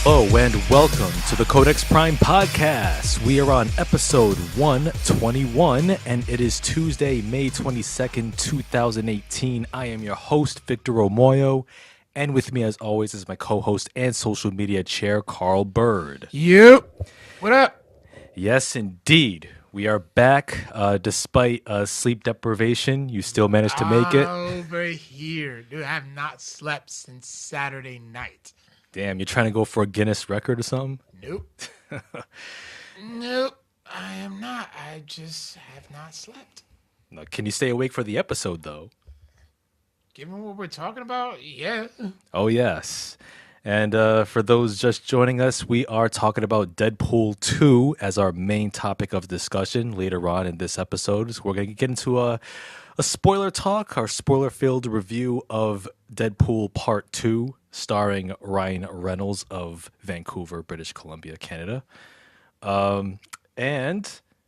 Hello and welcome to the Codex Prime Podcast. We are on episode 121 and it is Tuesday, May 22nd, 2018. I am your host, Victor Omoayo, and with me as always is my co-host and social media chair, Carl Byrd. Yep. What up? Yes, indeed. We are back despite sleep deprivation. You still managed to make it. Over here. Dude, I have not slept since Saturday night. Damn, you're trying to go for a Guinness record or something? Nope. Nope. I am not. I just have not slept. No, can you stay awake for the episode, though? Given what we're talking about, yeah. Oh, yes. And for those just joining us, we are talking about Deadpool 2 as our main topic of discussion later on in this episode. So we're going to get into a spoiler talk, our spoiler-filled review of Deadpool Part 2, starring Ryan Reynolds of Vancouver, British Columbia, Canada. And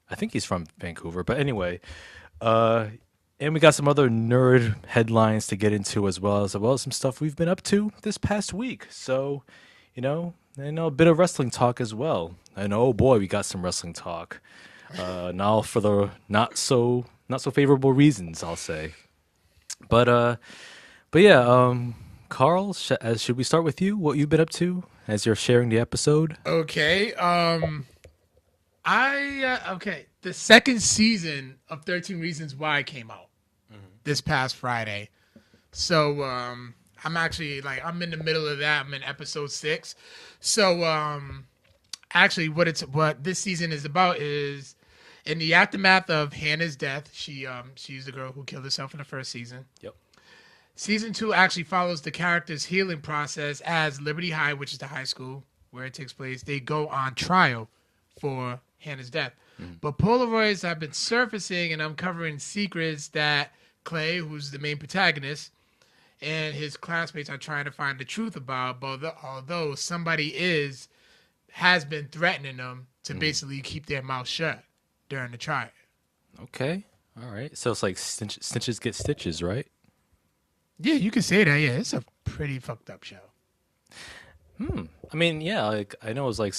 I think he's from Vancouver. But anyway, and we got some other nerd headlines to get into as well as some stuff we've been up to this past week. So, and a bit of wrestling talk as well. And oh boy, we got some wrestling talk. Now for the not so favorable reasons, I'll say. But yeah, Carl, should we start with you? What you've been up to as you're sharing the episode? Okay. The second season of 13 Reasons Why came out this past Friday. So I'm actually I'm in the middle of that. I'm in episode 6. So actually what this season is about is in the aftermath of Hannah's death. She's the girl who killed herself in the first season. Yep. Season 2 actually follows the character's healing process as Liberty High, which is the high school where it takes place. They go on trial for Hannah's death. But Polaroids have been surfacing and uncovering secrets that Clay, who's the main protagonist, and his classmates are trying to find the truth about, although somebody has been threatening them to basically keep their mouth shut during the trial. Okay. All right. So it's like snitches get stitches, right? Yeah, you can say that. Yeah, it's a pretty fucked up show. I mean, yeah, I know it was I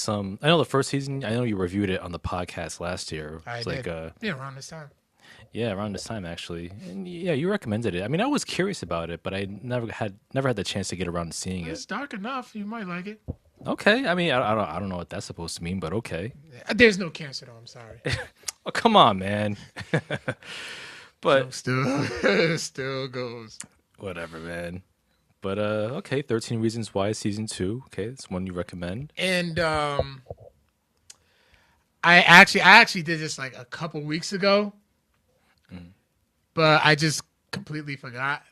know the first season, I know you reviewed it on the podcast last year. I did. Around this time. Yeah, around this time actually. And yeah, you recommended it. I mean, I was curious about it, but I never had the chance to get around to seeing it. It's dark enough. You might like it. Okay. I mean, I don't know what that's supposed to mean, but okay. There's no cancer though, I'm sorry. Oh, come on, man. But still goes. Whatever, man. But okay, 13 Reasons Why season 2. Okay, it's one you recommend. And I actually did this like a couple weeks ago, but I just completely forgot.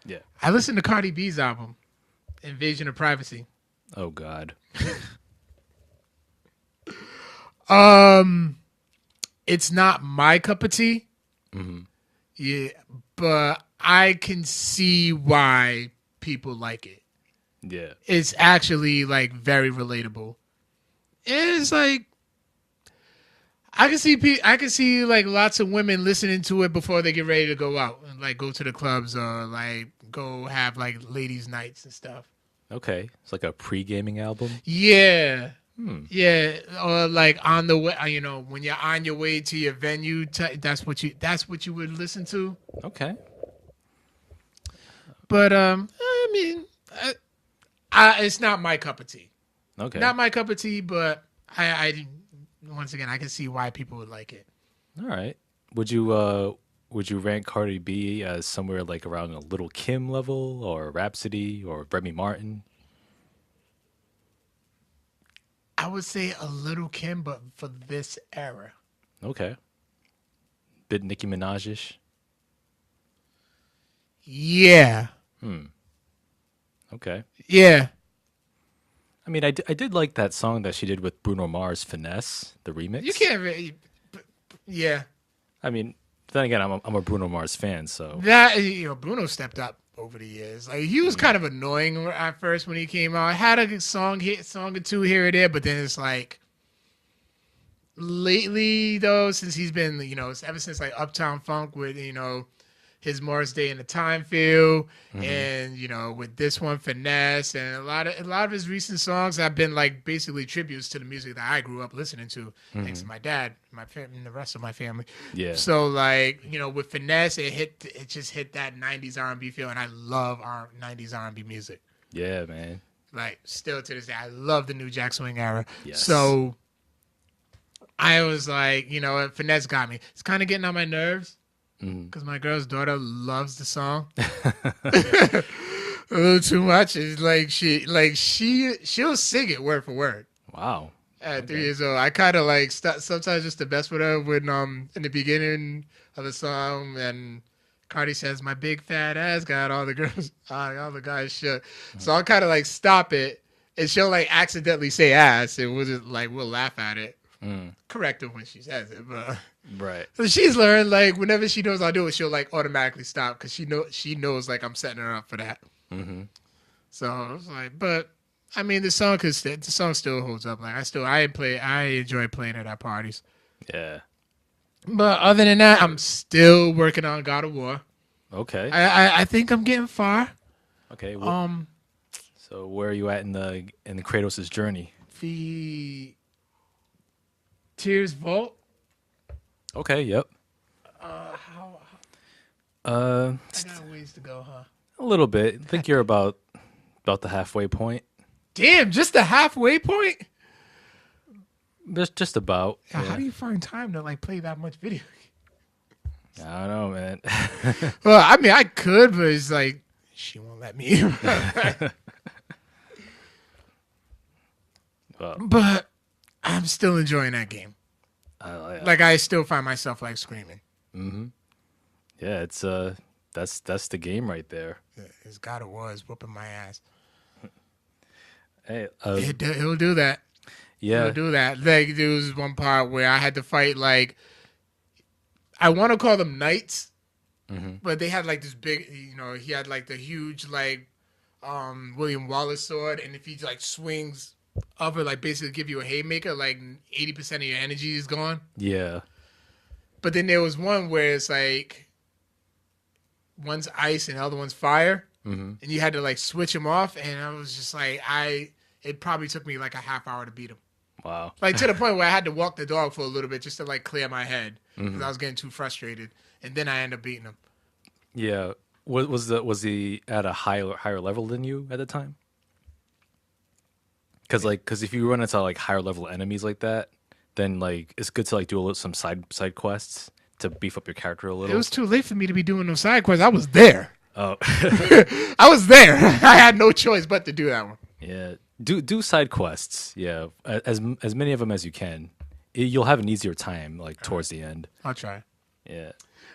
Yeah. I listened to Cardi B's album, Invasion of Privacy. Oh God. It's not my cup of tea. Yeah, but I can see why people like it. Yeah. It's actually like very relatable. It's like I can see like lots of women listening to it before they get ready to go out and like go to the clubs or like go have like ladies' nights and stuff. Okay. It's like a pre-gaming album. Yeah. Yeah, or like on the way, when you're on your way to your venue, that's what you would listen to. Okay. But I mean, it's not my cup of tea. Okay. Not my cup of tea, but I once again I can see why people would like it. All right. Would you rank Cardi B as somewhere like around a Little Kim level or Rhapsody or Remy Martin? I would say a Little Kim, but for this era. Okay. Bit Nicki Minaj-ish? Yeah. Okay. Yeah. I mean, I did like that song that she did with Bruno Mars, Finesse, the remix. You can't really... Yeah. I mean, then again, I'm a Bruno Mars fan, so... That, Bruno stepped up over the years. Like, he was kind of annoying at first when he came out. I had a song or two here or there, but then it's like... Lately, though, since he's been, ever since like Uptown Funk with, his Morris Day in the Time feel, Mm-hmm. and with this one, Finesse, and a lot of his recent songs have been like basically tributes to the music that I grew up listening to, thanks to my dad, my family, and the rest of my family. Yeah. So like with Finesse, it just hit that '90s R&B feel, and I love '90s R&B music. Yeah, man. Like still to this day, I love the New Jack Swing era. Yes. So I was like, Finesse got me. It's kind of getting on my nerves because my girl's daughter loves the song a little too much. It's like she'll sing it word for word. Wow. At 3 years old, I kind of like sometimes just the best with her when in the beginning of the song and Cardi says, "My big fat ass got all the girls, all the guys shook." So I'll kind of like stop it, and she'll like accidentally say ass, and we'll laugh at it. Correct her when she says it, but Right. so she's learned like whenever she knows I'll do it, she'll like automatically stop because she knows like I'm setting her up for that. Mm-hmm. So I was like, but I mean the song still holds up. Like I enjoy playing it at parties. Yeah. But other than that, I'm still working on God of War. Okay. I think I'm getting far. Okay. Well, so where are you at in the Kratos' journey? The Tears Vault. Okay. Yep. How I I got ways to go, huh? A little bit. I think you're about the halfway point. Damn, just the halfway point. Just about. How Yeah. do you find time to like play that much video? I don't know, man. Well, I mean, I could, but it's like she won't let me. Well, But I'm still enjoying that game. Like I still find myself like screaming. yeah, it's that's the game right there. It's God of War is whooping my ass. Hey, He'll do that. yeah, He'll do that. Like there was one part where I had to fight like I want to call them knights, but they had like this big. He had like the huge like William Wallace sword, and if he like swings up or like basically give you a haymaker, like 80% of your energy is gone. yeah, But then there was one where it's like one's ice and the other one's fire, and you had to like switch them off. And I was just like, it probably took me like a half hour to beat him. wow. Like to the point where I had to walk the dog for a little bit just to like clear my head because I was getting too frustrated, and then I ended up beating him. Yeah, was he at a higher level than you at the time? Because if you run into like higher level enemies like that, then like it's good to like do some side quests to beef up your character a little. It was too late for me to be doing those side quests. I was there. Oh, I was there. I had no choice but to do that one. yeah. Do side quests. Yeah, as many of them as you can. You'll have an easier time like towards the end. I'll try. Yeah.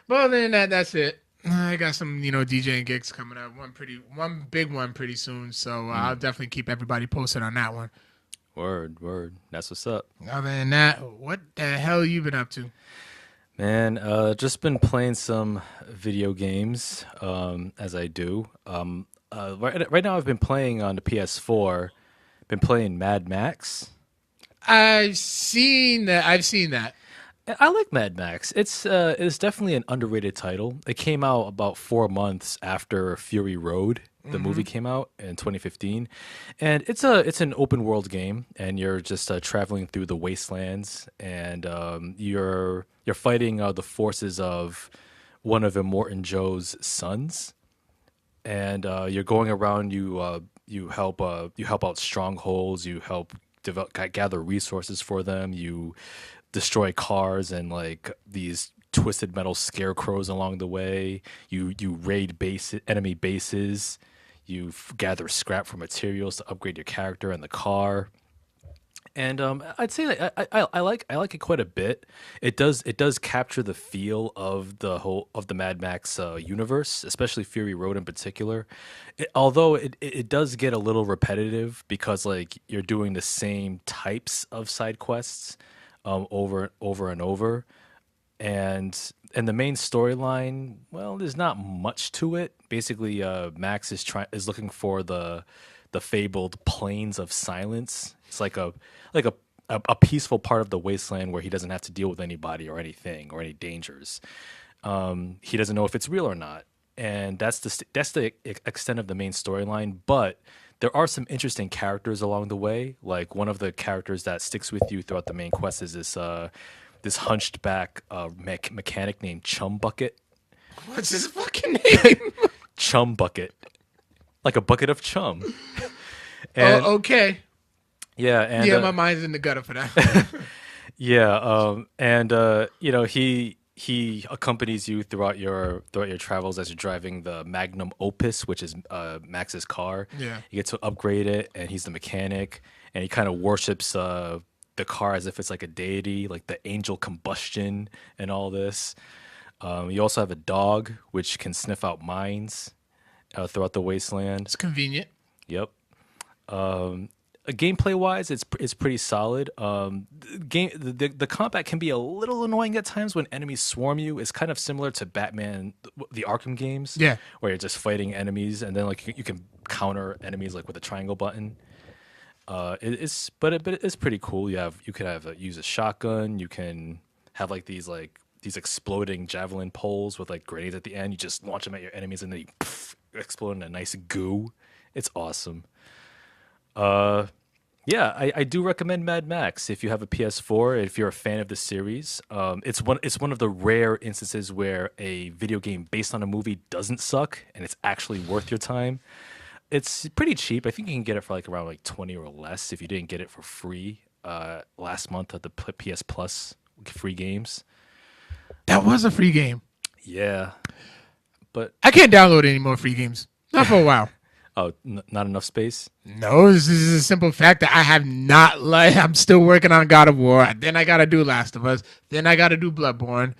But other than that, that's it. I got some, DJing gigs coming up. One big one pretty soon. So I'll definitely keep everybody posted on that one. Word. That's what's up. Other than that, what the hell you been up to? Man, just been playing some video games, as I do. Right now I've been playing on the PS4. Been playing Mad Max. I've seen that. I like Mad Max. It's definitely an underrated title. It came out about 4 months after Fury Road, the movie came out in 2015, and it's an open world game, and you're just traveling through the wastelands, and you're fighting the forces of one of Immortan Joe's sons, and you're going around. You help out strongholds. You help gather resources for them. You destroy cars and like these twisted metal scarecrows along the way. You raid enemy bases. You gather scrap for materials to upgrade your character and the car. And I'd say that I like it quite a bit. It does capture the feel of the Mad Max universe, especially Fury Road in particular. Although it does get a little repetitive because like you're doing the same types of side quests over and over, and the main storyline, well, there's not much to it. Basically, Max is looking for the fabled Plains of Silence. It's like a peaceful part of the wasteland where he doesn't have to deal with anybody or anything or any dangers. he doesn't know if it's real or not, and that's the extent of the main storyline. But there are some interesting characters along the way. Like one of the characters that sticks with you throughout the main quest is this hunched back mechanic named Chum Bucket. What's his fucking name? Chum Bucket, like a bucket of chum. And, okay. Yeah, and yeah, my mind's in the gutter for that. yeah, you know, he accompanies you throughout your travels as you're driving the Magnum Opus, which is Max's car. Yeah. You get to upgrade it, and he's the mechanic, and he kind of worships the car as if it's like a deity, like the angel combustion and all this. You also have a dog which can sniff out mines throughout the wasteland. It's convenient. Yep. Gameplay wise, it's pretty solid. The combat can be a little annoying at times when enemies swarm you. It's kind of similar to Batman, the Arkham games, Yeah. where you're just fighting enemies and then like you can counter enemies like with a triangle button. But it's pretty cool. You could use a shotgun. You can have like these exploding javelin poles with like grenades at the end. You just launch them at your enemies and then you explode in a nice goo. It's awesome. Yeah, I do recommend Mad Max if you have a PS4. If you're a fan of the series, it's one of the rare instances where a video game based on a movie doesn't suck and it's actually worth your time. It's pretty cheap. I think you can get it for like around like 20 or less if you didn't get it for free last month at the PS Plus free games. That was a free game. Yeah, but I can't download any more free games. Not for a while. oh, not enough space. No, this is a simple fact that I have not. I'm still working on God of War. Then I gotta do Last of Us. Then I gotta do Bloodborne.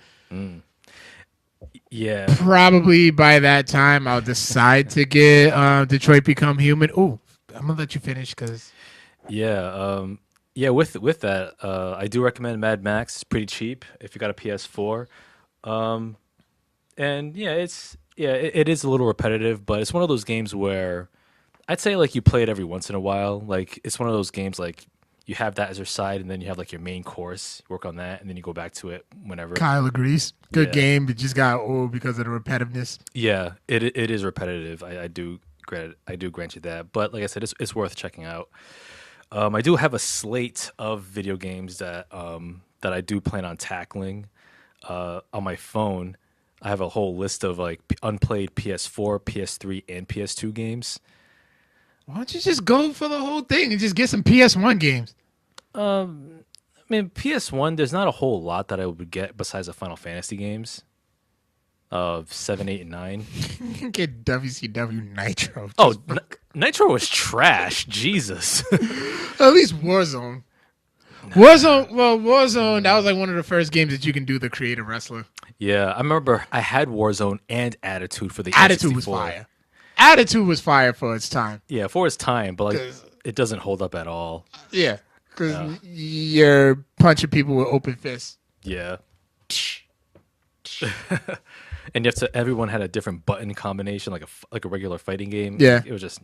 Yeah, Probably by that time I'll decide to get Detroit Become Human. Ooh, I'm gonna let you finish because yeah, yeah. With that, I do recommend Mad Max. It's pretty cheap if you got a PS4. And yeah, it is a little repetitive, but it's one of those games where I'd say like you play it every once in a while. Like it's one of those games like you have that as your side, and then you have like your main course, you work on that, and then you go back to it whenever. Kyle agrees. Good Yeah. game, but just got old because of the repetitiveness. Yeah, it is repetitive. I do grant you that, but like I said, it's worth checking out. I do have a slate of video games that I do plan on tackling on my phone. I have a whole list of like unplayed PS4, PS3, and PS2 games. Why don't you just go for the whole thing and just get some PS1 games? I mean, PS1, there's not a whole lot that I would get besides the Final Fantasy games of 7, 8, and 9. Get WCW Nitro. Oh, Nitro was trash. Jesus. At least Warzone. Warzone, that was like one of the first games that you can do the creative wrestler. Yeah, I remember I had Warzone and Attitude for the Attitude was N64. fire. Attitude was fire for its time. Yeah, for its time, but like 'Cause- it doesn't hold up at all. Yeah, because you're punching people with open fists. Yeah. And everyone had a different button combination, like a regular fighting game. Yeah. It was just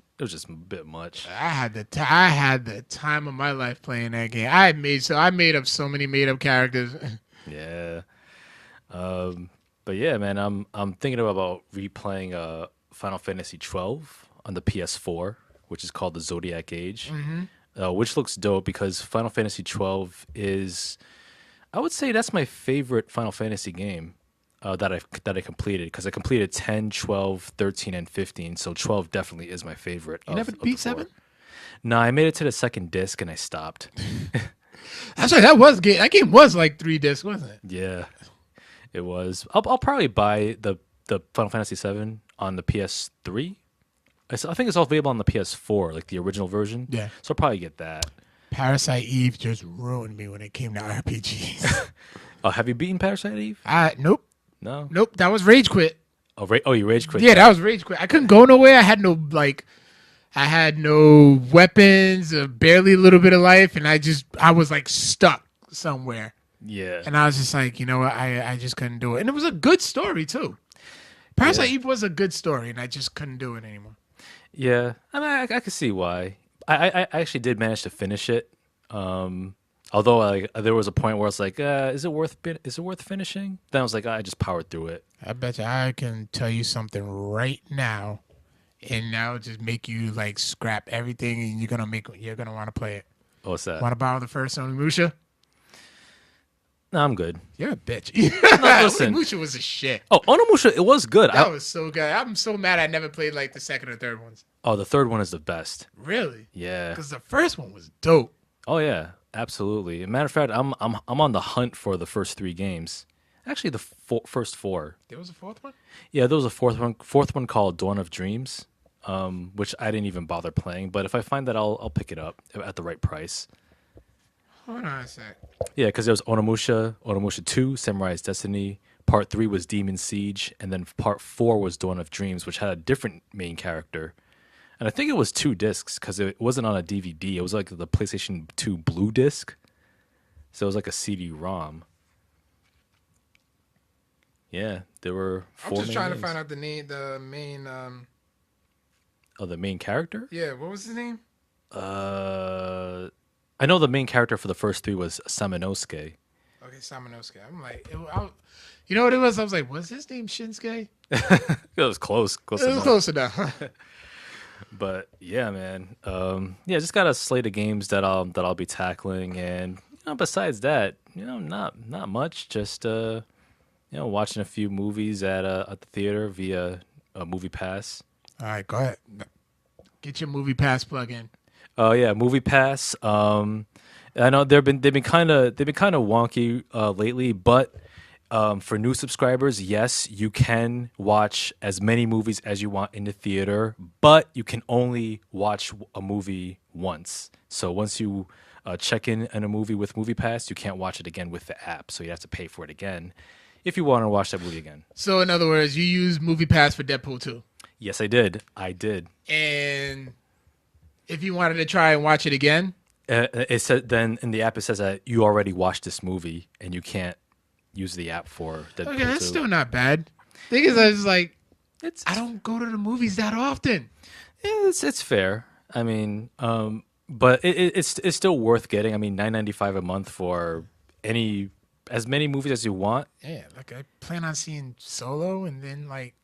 a bit much. I had the time of my life playing that game. I made up so many made up characters. Yeah. But yeah, man, I'm thinking about replaying Final Fantasy 12 on the PS4, which is called the Zodiac Age, which looks dope because Final Fantasy 12 is, I would say that's my favorite Final Fantasy game that I completed, because I completed 10, 12, 13, and 15. So 12 definitely is my favorite. You never beat 7? No, I made it to the second disc and I stopped. That's right. That game was like 3 discs, wasn't it? Yeah, it was. I'll probably buy the Final Fantasy 7 on the PS3. I think it's all available on the PS4, like the original version. Yeah. So I'll probably get that. Parasite Eve just ruined me when it came to RPGs. Have you beaten Parasite Eve? Nope. No. Nope. That was Rage Quit. Oh, you rage quit. Yeah, that was Rage Quit. I couldn't go nowhere. I had no weapons, barely a little bit of life, and I was like stuck somewhere. Yeah. And I was just like, you know what? I just couldn't do it. And it was a good story too. Parasite Eve was a good story, and I just couldn't do it anymore. Yeah. I mean, I can see why. I actually did manage to finish it. Although there was a point where it's like, is it worth finishing? Then I was like, I just powered through it. I bet you I can tell you something right now, and that will just make you like scrap everything, and you're gonna want to play it. What's that? Want to borrow the first Onimusha? No, I'm good. You're a bitch. No, listen. Onimusha was a shit. Oh, Onimusha, it was good. That was so good. I'm so mad I never played like the second or third ones. Oh, the third one is the best. Really? Yeah. Because the first one was dope. Oh yeah, absolutely. Matter of fact, I'm on the hunt for the first 3 games. Actually, the first 4. There was a fourth one? Yeah, there was a fourth one called Dawn of Dreams, which I didn't even bother playing. But if I find that, I'll pick it up at the right price. Hold on a sec. Yeah, because there was Onimusha 2, Samurai's Destiny. Part 3 was Demon Siege, and then Part 4 was Dawn of Dreams, which had a different main character. And I think it was 2 discs because it wasn't on a DVD. It was like the PlayStation 2 blue disc. So it was like a CD-ROM. Yeah, there were 4 I'm just main trying games. to find out the main. Oh, the main character? Yeah, what was his name? I know the main character for the first 3 was Samanosuke. Okay, Samanosuke. I'm like, you know what it was? I was like, was his name Shinsuke? It was close. Close It was enough. close enough. But yeah, man. Yeah, just got a slate of games that I'll be tackling, and besides that, not much. Just watching a few movies at the theater via a Movie Pass. All right, go ahead. Get your Movie Pass plug in. Oh yeah, Movie Pass. I know they've been kind of wonky lately, but for new subscribers, yes, you can watch as many movies as you want in the theater, but you can only watch a movie once. So once you check in a movie with Movie Pass, you can't watch it again with the app. So you have to pay for it again if you want to watch that movie again. So in other words, you use Movie Pass for Deadpool 2. Yes, I did. And if you wanted to try and watch it again, it said then in the app it says that you already watched this movie and you can't use the app for Deadpool. okay, that's 2. still not bad. Thing is, I was like, It's I don't go to the movies that often. it's fair. I mean, but it's still worth getting. I mean, $9.95 a month for as many movies as you want. Yeah, like I plan on seeing Solo, and then like,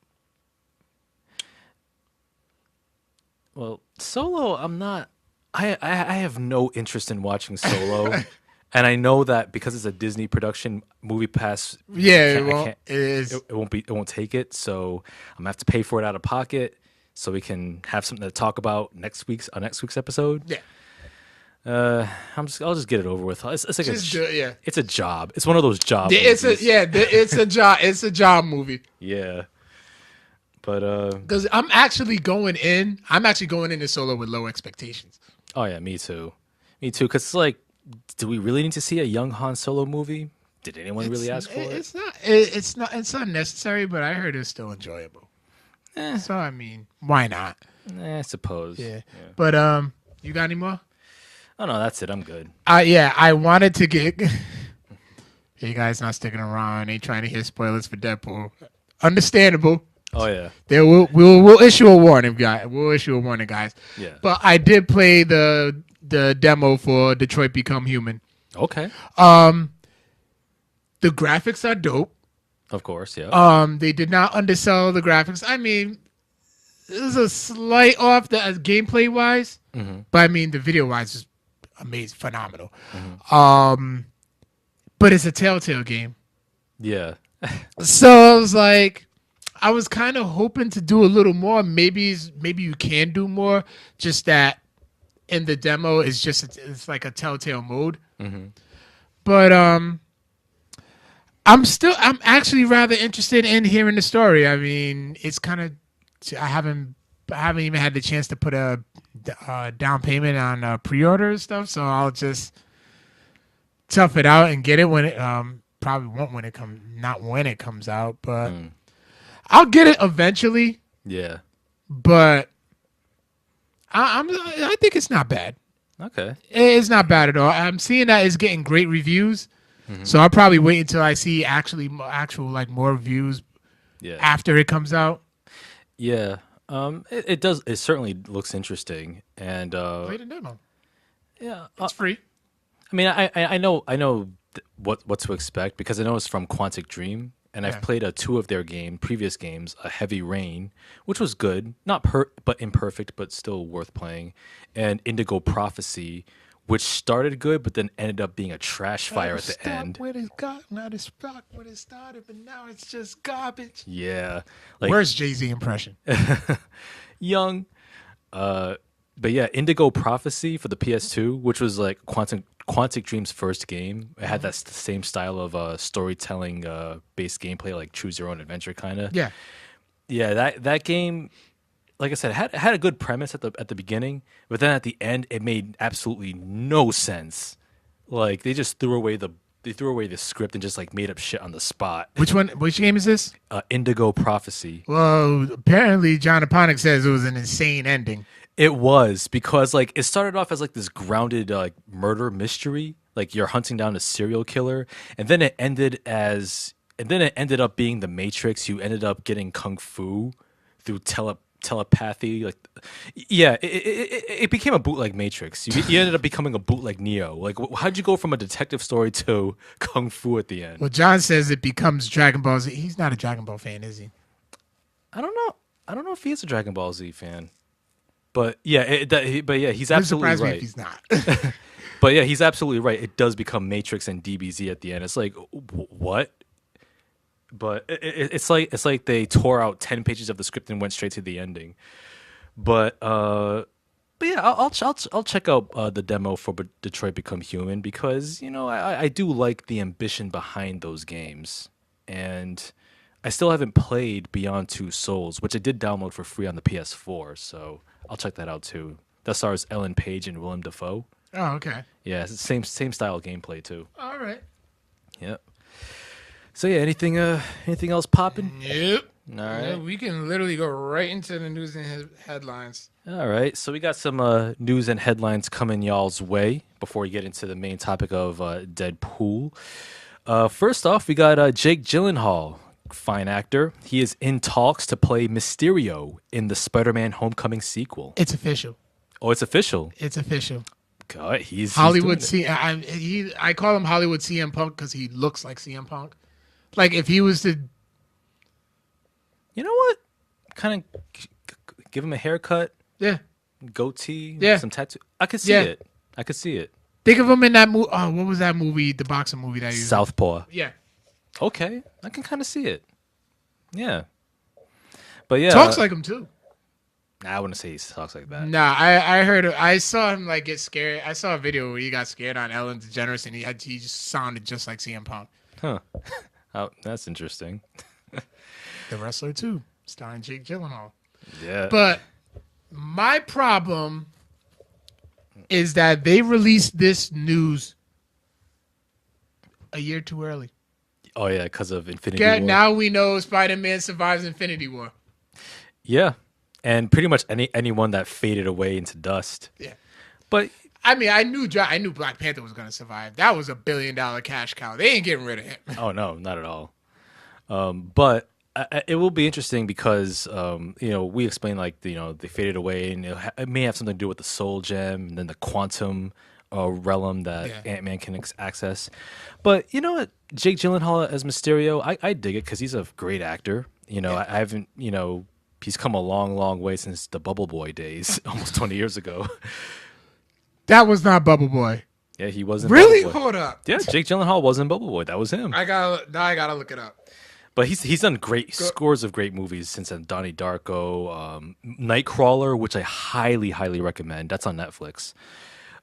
Well, Solo, I'm not. I have no interest in watching Solo, and I know that because it's a Disney production, Movie Pass. yeah, I well, can't- it is. It won't take it. So I'm gonna have to pay for it out of pocket, so we can have something to talk about next week's episode. Yeah, I'll just get it over with. It's like just do it, yeah. It's a job. It's one of those jobs. It's a job. It's a job movie. Yeah. But Because I'm actually going into Solo with low expectations. oh yeah, me too. Because it's like, do we really need to see a young Han Solo movie? Did anyone really ask for it? It's not necessary, but I heard it's still enjoyable. So I mean, why not? I suppose. Yeah. But you got any more? Oh no, that's it. I'm good. I wanted to get. You guys not sticking around. Ain't trying to hear spoilers for Deadpool. Understandable. Oh yeah. We'll issue a warning, guys. We'll issue a warning, guys. Yeah. But I did play the demo for Detroit Become Human. Okay. The graphics are dope. Of course. Yeah. They did not undersell the graphics. I mean, there's a slight off the gameplay wise, but I mean the video wise is amazing, phenomenal. But it's a Telltale game, Yeah. so I was like, I was kind of hoping to do a little more. Maybe you can do more. Just that in the demo it's like a Telltale mode. But I'm actually rather interested in hearing the story. I mean, it's kind of I haven't even had the chance to put a down payment on pre-order and stuff, so I'll just tough it out and get it when it probably won't not when it comes out, but I'll get it eventually. Yeah. But I think it's not bad. Okay. It's not bad at all. I'm seeing that it's getting great reviews, so I'll probably wait until I see actual like more reviews Yeah. after it comes out. Yeah. It does. It certainly looks interesting, and Play the demo. yeah. It's free. I mean, I know what to expect because I know it's from Quantic Dream, and I've Yeah. played two of their previous games, a Heavy Rain, which was good, not but imperfect, but still worth playing, and Indigo Prophecy, which started good but then ended up being a trash fire at the end. Not as stuck when it started, but now it's just garbage. Yeah, like Worst Jay-Z impression. young. But yeah, Indigo Prophecy for the PS2, which was like Quantic Dream's first game. It had that same style of storytelling based gameplay, like choose your own adventure kind of. Yeah. Yeah, that game, like I said, had a good premise at the beginning, but then at the end, it made absolutely no sense. Like they just threw away the script and just like made up shit on the spot. Which one? Which game is this? Indigo Prophecy. Well, apparently John Aponic says it was an insane ending. It was because like it started off as like this grounded like murder mystery, like you're hunting down a serial killer, and then it ended up being the Matrix. You ended up getting kung fu through telepathy. Like, yeah, it became a bootleg Matrix. You ended up becoming a bootleg Neo. Like, how'd you go from a detective story to kung fu at the end? Well, John says it becomes Dragon Ball Z. He's not a Dragon Ball fan, is he? I don't know. I don't know if he is a Dragon Ball Z fan. But yeah, he's Wouldn't absolutely surprise me right. if he's not. But yeah, he's absolutely right. It does become Matrix and DBZ at the end. It's like what? But it's like they tore out 10 pages of the script and went straight to the ending. But yeah, I'll check out the demo for Detroit Become Human because I do like the ambition behind those games, and I still haven't played Beyond Two Souls, which I did download for free on the PS4. So I'll check that out too. That stars Ellen Page and Willem Dafoe. Oh, okay. Yeah, it's the same style gameplay too. All right. Yep. So yeah, anything else popping? Yep. All right. Yeah, we can literally go right into the news and headlines. All right. So we got some news and headlines coming y'all's way before we get into the main topic of Deadpool. First off, we got Jake Gyllenhaal, fine actor. He is in talks to play Mysterio in the Spider-Man Homecoming sequel. It's official. Oh, it's official. It's official. God, he's Hollywood doing it. I call him Hollywood CM Punk because he looks like CM Punk. Like if he was to, You know what? Kind of give him a haircut, yeah. goatee, Yeah. some tattoo. I could see Yeah. it. I could see it. Think of him in that movie. Oh, what was that movie? The boxing movie that you. Southpaw. Yeah. Okay, I can kind of see it. Yeah, but yeah, Talks like him too. I wouldn't say he talks like that. Nah, I heard. I saw him like get scared. I saw a video where he got scared on Ellen DeGeneres, and he just sounded just like CM Punk, Huh? Oh, that's interesting. the wrestler too, starring Jake Gyllenhaal. Yeah, But my problem is that they released this news a year too early. oh yeah, because of Infinity War. Now we know Spider-Man survives Infinity War. Yeah, and pretty much anyone that faded away into dust. Yeah. But I mean, I knew Black Panther was going to survive. That was $1 billion cash cow. They ain't getting rid of him. oh no, not at all. But it will be interesting because we explained like they faded away, and it may have something to do with the Soul Gem and then the quantum realm that Ant-Man can access. But you know what, Jake Gyllenhaal as Mysterio, I dig it because he's a great actor. I haven't he's come a long, long way since the Bubble Boy days, almost 20 years ago. That was not Bubble Boy. Yeah, he wasn't. Really? Bubble Boy. Hold up. Yeah, Jake Gyllenhaal wasn't Bubble Boy. That was him. I gotta look it up. But he's done scores of great movies since then. Donnie Darko, Nightcrawler, which I highly, highly recommend. That's on Netflix.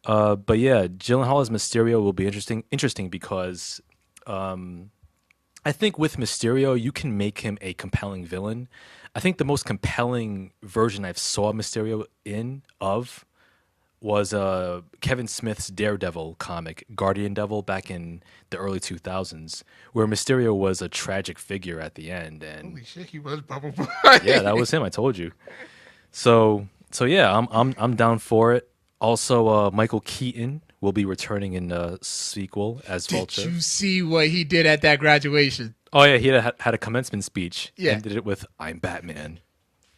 But yeah, Gyllenhaal as Mysterio will be interesting because I think with Mysterio, you can make him a compelling villain. I think the most compelling version I saw Mysterio was Kevin Smith's Daredevil comic, Guardian Devil, back in the early 2000s, where Mysterio was a tragic figure at the end. And Holy shit, he was Bubble Boy. yeah, that was him. I told you. So yeah, I'm down for it. Also, Michael Keaton will be returning in the sequel as Vulture. Did you see what he did at that graduation? Oh yeah, he had a commencement speech. Yeah. And did it with "I'm Batman."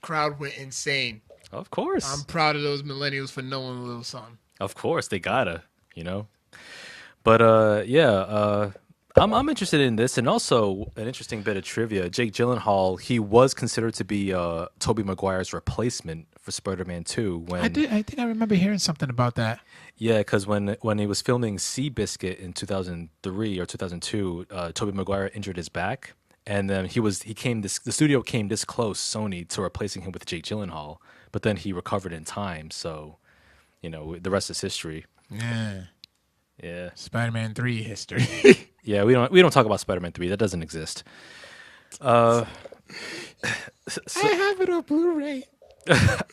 Crowd went insane. Of course. I'm proud of those millennials for knowing a little something. Of course, they gotta, But I'm interested in this, and also an interesting bit of trivia. Jake Gyllenhaal, he was considered to be Tobey Maguire's replacement for Spider-Man 2 when I think I remember hearing something about that. yeah, because when he was filming Seabiscuit in 2003 or 2002, Tobey Maguire injured his back, and then the studio came this close, Sony, to replacing him with Jake Gyllenhaal, but then he recovered in time, so the rest is history. Yeah. Yeah, Spider-Man 3 history. yeah, we don't talk about Spider-Man 3. That doesn't exist. Uh, I have it on Blu-ray.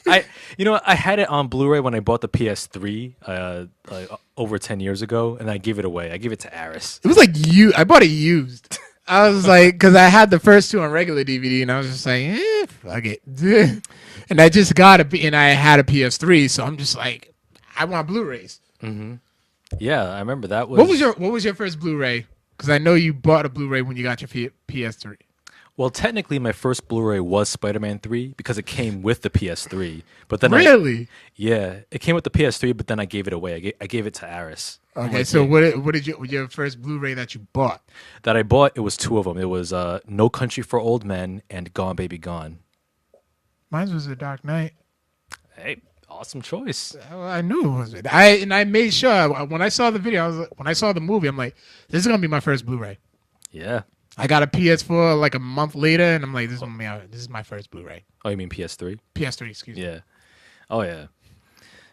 I had it on Blu-ray when I bought the PS3 over 10 years ago, and I gave it away. I gave it to Aris. It was like I bought it used. I was like, because I had the first two on regular DVD, and I was just like, fuck it. And I just got and I had a PS3, so I'm just like, I want Blu-rays. Mm-hmm. Yeah, I remember that was. What was your first Blu-ray? Because I know you bought a Blu-ray when you got your PS3. Well, technically, my first Blu-ray was Spider-Man 3 because it came with the PS3. But then Really? It came with the PS3, but then I gave it away. I gave it to Aris. Okay, so what did your first Blu-ray that you bought? That I bought, it was two of them. It was No Country for Old Men and Gone Baby Gone. Mine was The Dark Knight. Hey, awesome choice. I knew it was it. I made sure when I saw the video, when I saw the movie, I'm like, this is gonna be my first Blu-ray. Yeah. I got a PS4 like a month later, and I'm like, this is my first Blu-ray. Oh, you mean PS3? PS3, excuse me. Yeah. Oh, yeah.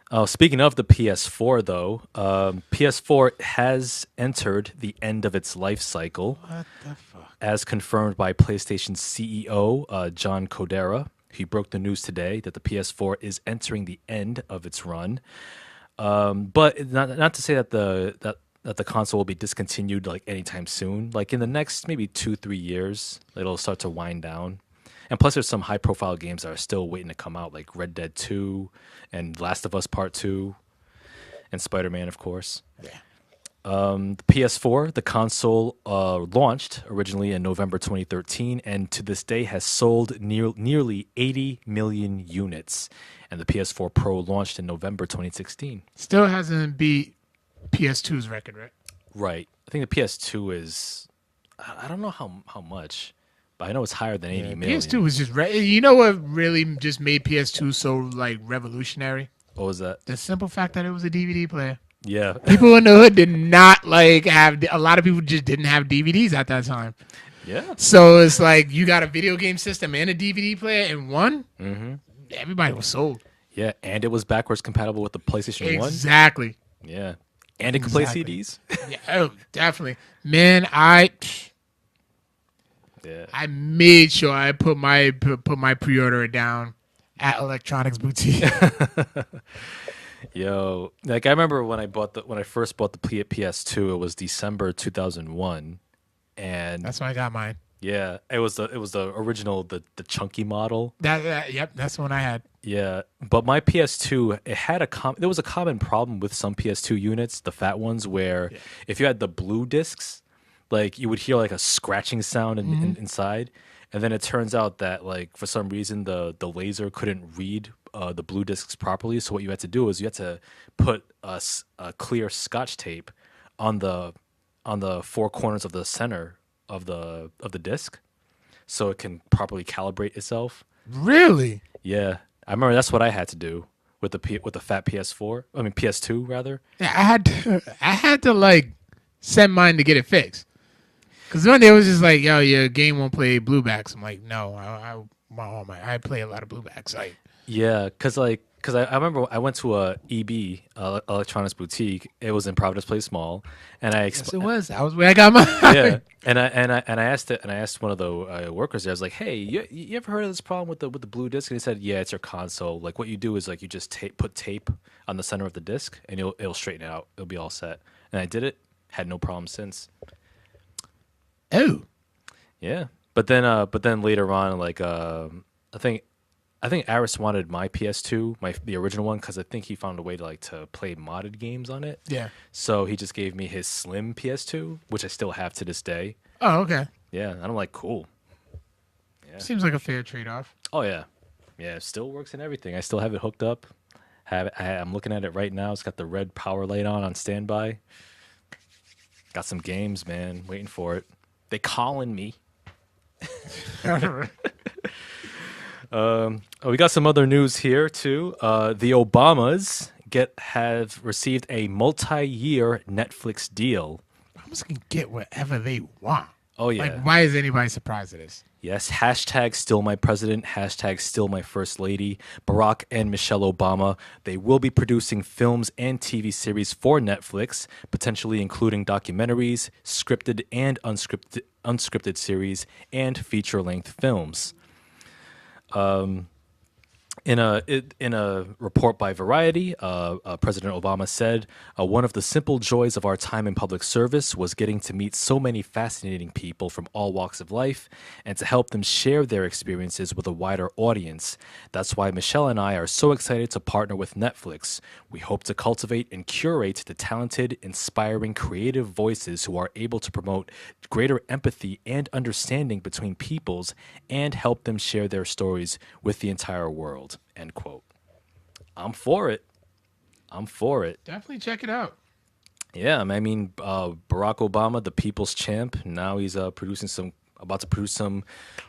Oh, speaking of the PS4, though, PS4 has entered the end of its life cycle. What the fuck? As confirmed by PlayStation's CEO, John Codera. He broke the news today that the PS4 is entering the end of its run. But not to say that the console will be discontinued like anytime soon. Like in the next maybe 2-3 years, it'll start to wind down. And plus, there's some high-profile games that are still waiting to come out, like Red Dead 2 and Last of Us Part 2 and Spider-Man, of course. Yeah. The PS4, the console launched originally in November 2013, and to this day has sold nearly 80 million units. And the PS4 Pro launched in November 2016. Still hasn't beat PS2's record, right? Right. I think the PS2 is, I don't know how much, but I know it's higher than 80 million. PS2 was just, you know what really just made PS2 so like revolutionary? What was that? The simple fact that it was a DVD player. Yeah. People in the hood did not like have, a lot of people just didn't have DVDs at that time. Yeah. So it's like you got a video game system and a DVD player in one. Mm-hmm. Everybody was sold. Yeah, and it was backwards compatible with the PlayStation 1. Exactly. Yeah. And it could play CDs. Yeah, oh, definitely. Man, Yeah. I made sure I put my pre-order down at Electronics Boutique. Yo, like I remember when I first bought the PS2, it was December 2001, and That's when I got mine. yeah, it was the original the chunky model. Yep, that's the one I had. Yeah, but my PS2 it had there was a common problem with some PS2 units, the fat ones, where if you had the blue discs, like you would hear like a scratching sound inside, and then it turns out that like for some reason the laser couldn't read the blue discs properly. So what you had to do is you had to put a clear Scotch tape on the four corners of the center of the disc, so it can properly calibrate itself. Really? Yeah, I remember that's what I had to do with the fat PS4. I mean PS2 rather. Yeah, I had to like send mine to get it fixed. Because one day it was just like, yo, your game won't play bluebacks. I'm like, no, I play a lot of bluebacks. Like, yeah, because I remember I went to a EB Electronics Boutique. It was in Providence Place Mall, and yes, it was. That was where I got mine. Yeah, and I asked one of the workers there. I was like, hey, you ever heard of this problem with the blue disc? And he said, yeah, it's your console. Like what you do is like you just put tape on the center of the disc, and it'll straighten it out. It'll be all set. And I did it. Had no problem since. Oh. Yeah, but then later on, like I think Aris wanted my PS2, the original one, because I think he found a way to play modded games on it. Yeah. So he just gave me his slim PS2, which I still have to this day. Oh, okay. Yeah, and I'm like, cool. Yeah. Seems like a fair trade-off. Oh yeah, yeah. It still works and everything. I still have it hooked up. I'm looking at it right now. It's got the red power light on standby. Got some games, man. Waiting for it. They calling me. We got some other news here too. The Obamas have received a multi-year Netflix deal. Obamas can get whatever they want. Oh yeah. Like, why is anybody surprised at this? Yes. Hashtag still my president. Hashtag still my first lady. Barack and Michelle Obama. They will be producing films and TV series for Netflix, potentially including documentaries, scripted and unscripted series, and feature-length films. In a report by Variety, President Obama said, "One of the simple joys of our time in public service was getting to meet so many fascinating people from all walks of life and to help them share their experiences with a wider audience. That's why Michelle and I are so excited to partner with Netflix. We hope to cultivate and curate the talented, inspiring, creative voices who are able to promote greater empathy and understanding between peoples and help them share their stories with the entire world." End quote. I'm for it. Definitely check it out. Yeah, I mean, Barack Obama, the people's champ. Now he's about to produce some,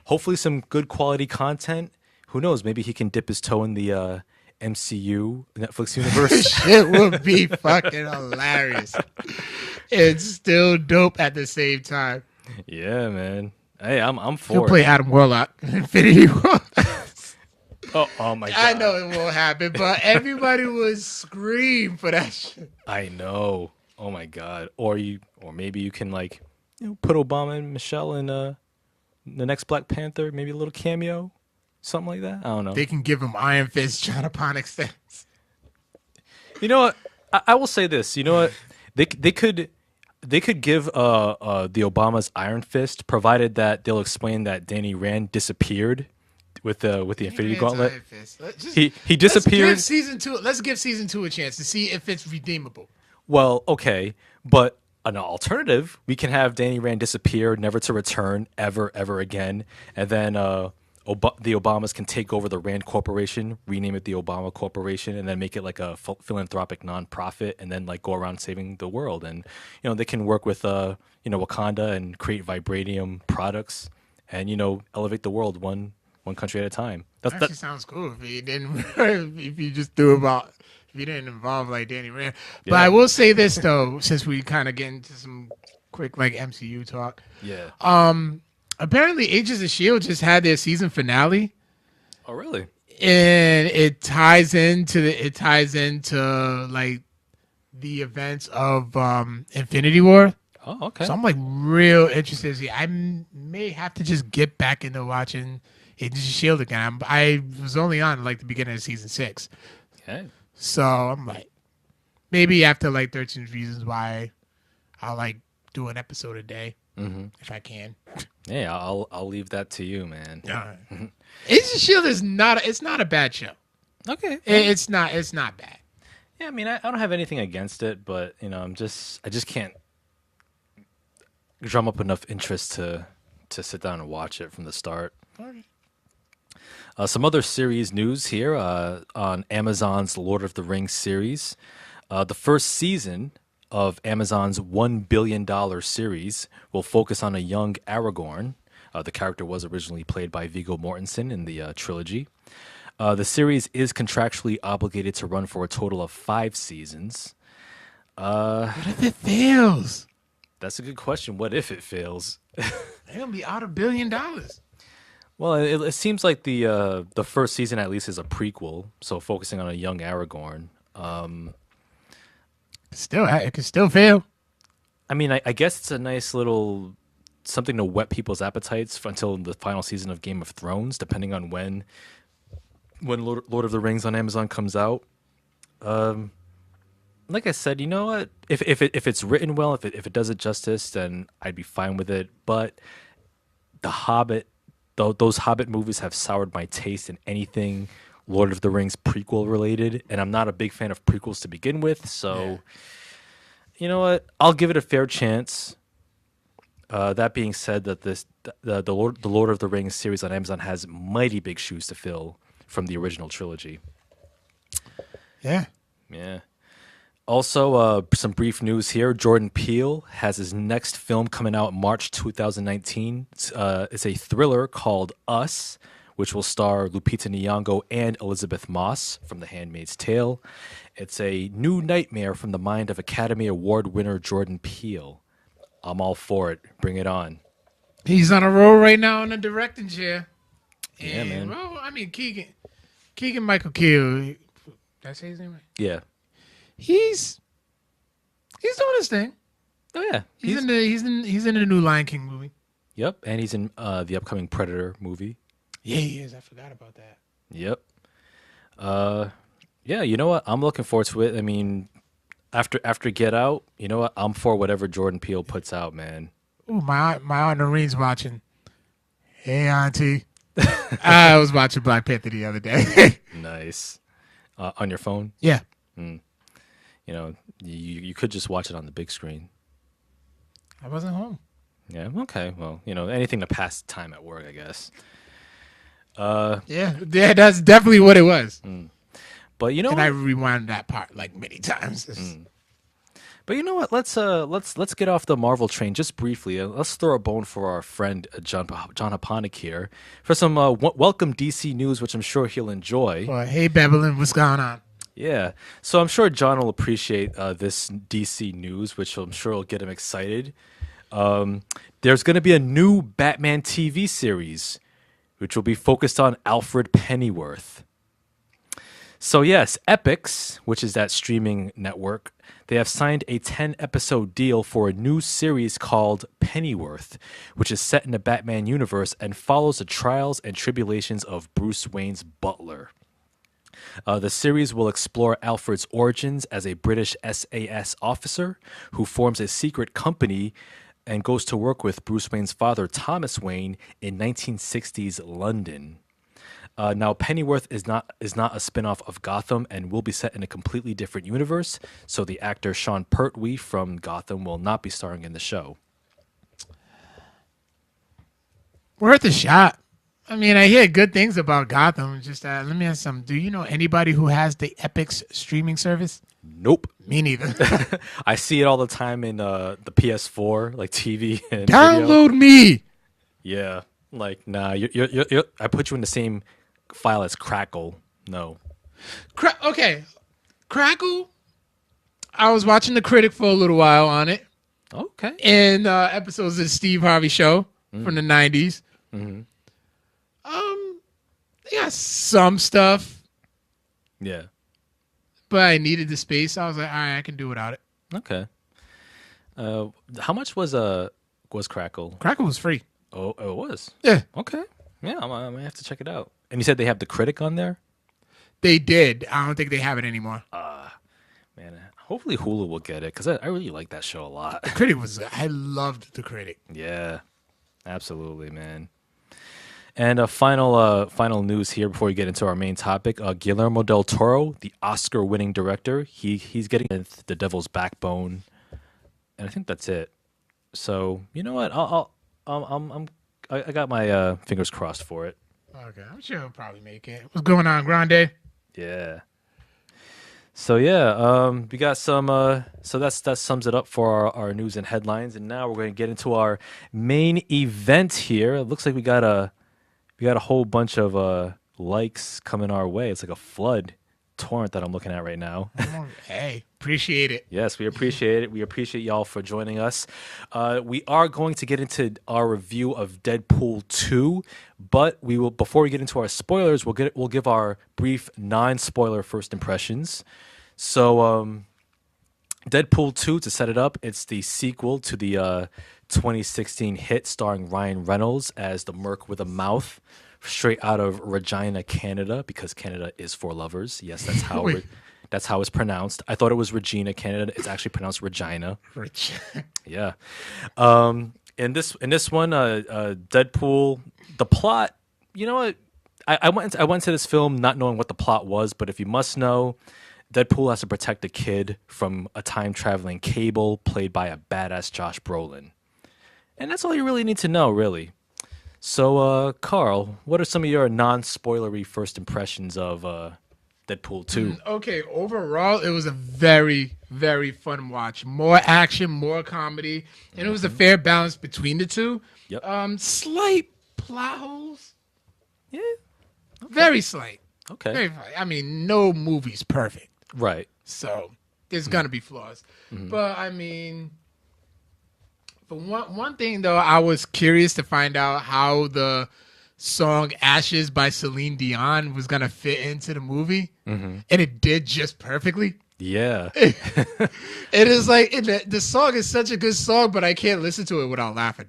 hopefully some good quality content. Who knows? Maybe he can dip his toe in the MCU, Netflix universe. It would be fucking hilarious. It's still dope at the same time. Yeah, man. Hey, I'm for He'll it. play Adam Warlock in Infinity War. Oh my god. I know it won't happen, but everybody would scream for that shit. I know. Oh my god. Or maybe you can put Obama and Michelle in the next Black Panther, maybe a little cameo, something like that. I don't know. They can give him Iron Fist shot upon extents. You know what? I will say this. You know what? They could give the Obamas Iron Fist, provided that they'll explain that Danny Rand disappeared with the Infinity Gauntlet. He disappeared. Let's give season 2 a chance to see if it's redeemable. Well, okay, but an alternative, we can have Danny Rand disappear, never to return ever again, and then the Obamas can take over the Rand Corporation, rename it the Obama Corporation, and then make it like a philanthropic nonprofit, and then go around saving the world. And they can work with Wakanda and create vibranium products, and elevate the world one country at a time. That sounds cool if you didn't if you just threw about if you didn't involve Danny Rand. But I will say this though, since we kind of get into some quick MCU talk. Yeah. Apparently Agents of S.H.I.E.L.D. just had their season finale. Oh really? And it ties into the events of Infinity War. Oh, okay. So I'm real interested to see. I may have to just get back into watching Agents of S.H.I.E.L.D. again. I was only on the beginning of season 6. Okay. So I'm maybe after 13 Reasons Why, I'll do an episode a day if I can. Yeah, I'll leave that to you, man. All right. Agents of S.H.I.E.L.D. it's not a bad show. Okay. It's not bad. Yeah, I mean, I don't have anything against it, but I just can't drum up enough interest to sit down and watch it from the start. Okay. Some other series news here on Amazon's Lord of the Rings series. The first season of Amazon's $1 billion series will focus on a young Aragorn. The character was originally played by Viggo Mortensen in the trilogy. The series is contractually obligated to run for a total of 5 seasons. What if it fails? That's a good question. What if it fails? They're going to be out $1 billion. Well, it seems like the first season at least is a prequel, so focusing on a young Aragorn. It could still fail. I mean, I guess it's a nice little something to whet people's appetites until the final season of Game of Thrones, depending on when Lord of the Rings on Amazon comes out. Like I said, you know what? If it's written well, if it does it justice, then I'd be fine with it. But The Hobbit. Those Hobbit movies have soured my taste in anything Lord of the Rings prequel related, and I'm not a big fan of prequels to begin with. So, You know what? I'll give it a fair chance. That being said, the Lord of the Rings series on Amazon has mighty big shoes to fill from the original trilogy. Yeah. Yeah. Also, some brief news here. Jordan Peele has his next film coming out March 2019. It's a thriller called Us, which will star Lupita Nyong'o and Elizabeth Moss from The Handmaid's Tale. It's a new nightmare from the mind of Academy Award winner Jordan Peele. I'm all for it. Bring it on. He's on a roll right now in the directing chair. Yeah, man. Well, I mean, Keegan Michael Key. Did I say his name right? Yeah. He's doing his thing. Oh yeah. He's in the new Lion King movie. Yep, and he's in the upcoming Predator movie. Yeah, he is. I forgot about that. Yep. Yeah, you know what? I'm looking forward to it. I mean, after Get Out, you know what? I'm for whatever Jordan Peele puts out, man. Ooh, my aunt Noreen's watching. Hey, auntie. I was watching Black Panther the other day. Nice. On your phone? Yeah. You know, you could just watch it on the big screen. I wasn't home. Yeah, okay. Well, you know, anything to pass time at work, I guess. Yeah, that's definitely what it was. But you know, and I rewound that part like many times. But you know what? Let's get off the Marvel train just briefly. Let's throw a bone for our friend John Haponik here for some welcome DC news, which I'm sure he'll enjoy. Well, hey, Babylon, what's going on? Yeah, so I'm sure John will appreciate this DC news, which I'm sure will get him excited. There's going to be a new Batman TV series, which will be focused on Alfred Pennyworth. So yes, Epix, which is that streaming network, they have signed a 10-episode deal for a new series called Pennyworth, which is set in the Batman universe and follows the trials and tribulations of Bruce Wayne's butler. The series will explore Alfred's origins as a British SAS officer who forms a secret company and goes to work with Bruce Wayne's father, Thomas Wayne, in 1960s London. Now, Pennyworth is not a spin-off of Gotham and will be set in a completely different universe, so the actor Sean Pertwee from Gotham will not be starring in the show. Worth a shot. I mean, I hear good things about Gotham. Just let me ask something. Do you know anybody who has the Epix streaming service? Nope. Me neither. I see it all the time in the PS4, like TV and Download video. me. Yeah, like nah. You're, I put you in the same file as Crackle. No. Okay, Crackle. I was watching The Critic for a little while on it. Okay. And episodes of the Steve Harvey Show from the 90s. Mm-hmm. They got some stuff. Yeah. But I needed the space. I was like, all right, I can do without it. Okay. How much was Crackle? Crackle was free. Oh, it was. Yeah. Okay. Yeah, I might have to check it out. And you said they have The Critic on there? They did. I don't think they have it anymore. Man, hopefully Hulu will get it because I really like that show a lot. The Critic was. I loved The Critic. Yeah, absolutely, man. And final news here before we get into our main topic. Guillermo del Toro, the Oscar-winning director, he's getting The Devil's Backbone, and I think that's it. So you know what? I got my fingers crossed for it. Okay, I'm sure he'll probably make it. What's going on, Grande? Yeah. So yeah, we got some. So that sums it up for our news and headlines, and now we're going to get into our main event here. It looks like we got a whole bunch of likes coming our way. It's like a flood torrent that I'm looking at right now. Hey, appreciate it. Yes, we appreciate it. We appreciate y'all for joining us. We are going to get into our review of Deadpool 2, but we will before we get into our spoilers, we'll give our brief non-spoiler first impressions. So Deadpool 2, to set it up, it's the sequel to the 2016 hit starring Ryan Reynolds as the Merc with a Mouth, straight out of Regina, Canada, because Canada is for lovers. Yes, that's how it's pronounced. I thought it was Regina, Canada. It's actually pronounced Regina. Yeah. In this one, Deadpool, the plot. You know what? I went to this film not knowing what the plot was, but if you must know, Deadpool has to protect a kid from a time-traveling Cable played by a badass Josh Brolin. And that's all you really need to know, really. So, Carl, what are some of your non-spoilery first impressions of Deadpool 2. Okay, overall, it was a very, very fun watch. More action, more comedy, and it was a fair balance between the two. Yep. Slight plot holes, Yeah. very slight. Okay. Very slight. I mean, no movie's perfect, Right. so there's gonna be flaws. But I mean, for one thing though, I was curious to find out how the song "Ashes" by Celine Dion was gonna fit into the movie, and it did just perfectly. Yeah. It is like the song is such a good song, but I can't listen to it without laughing.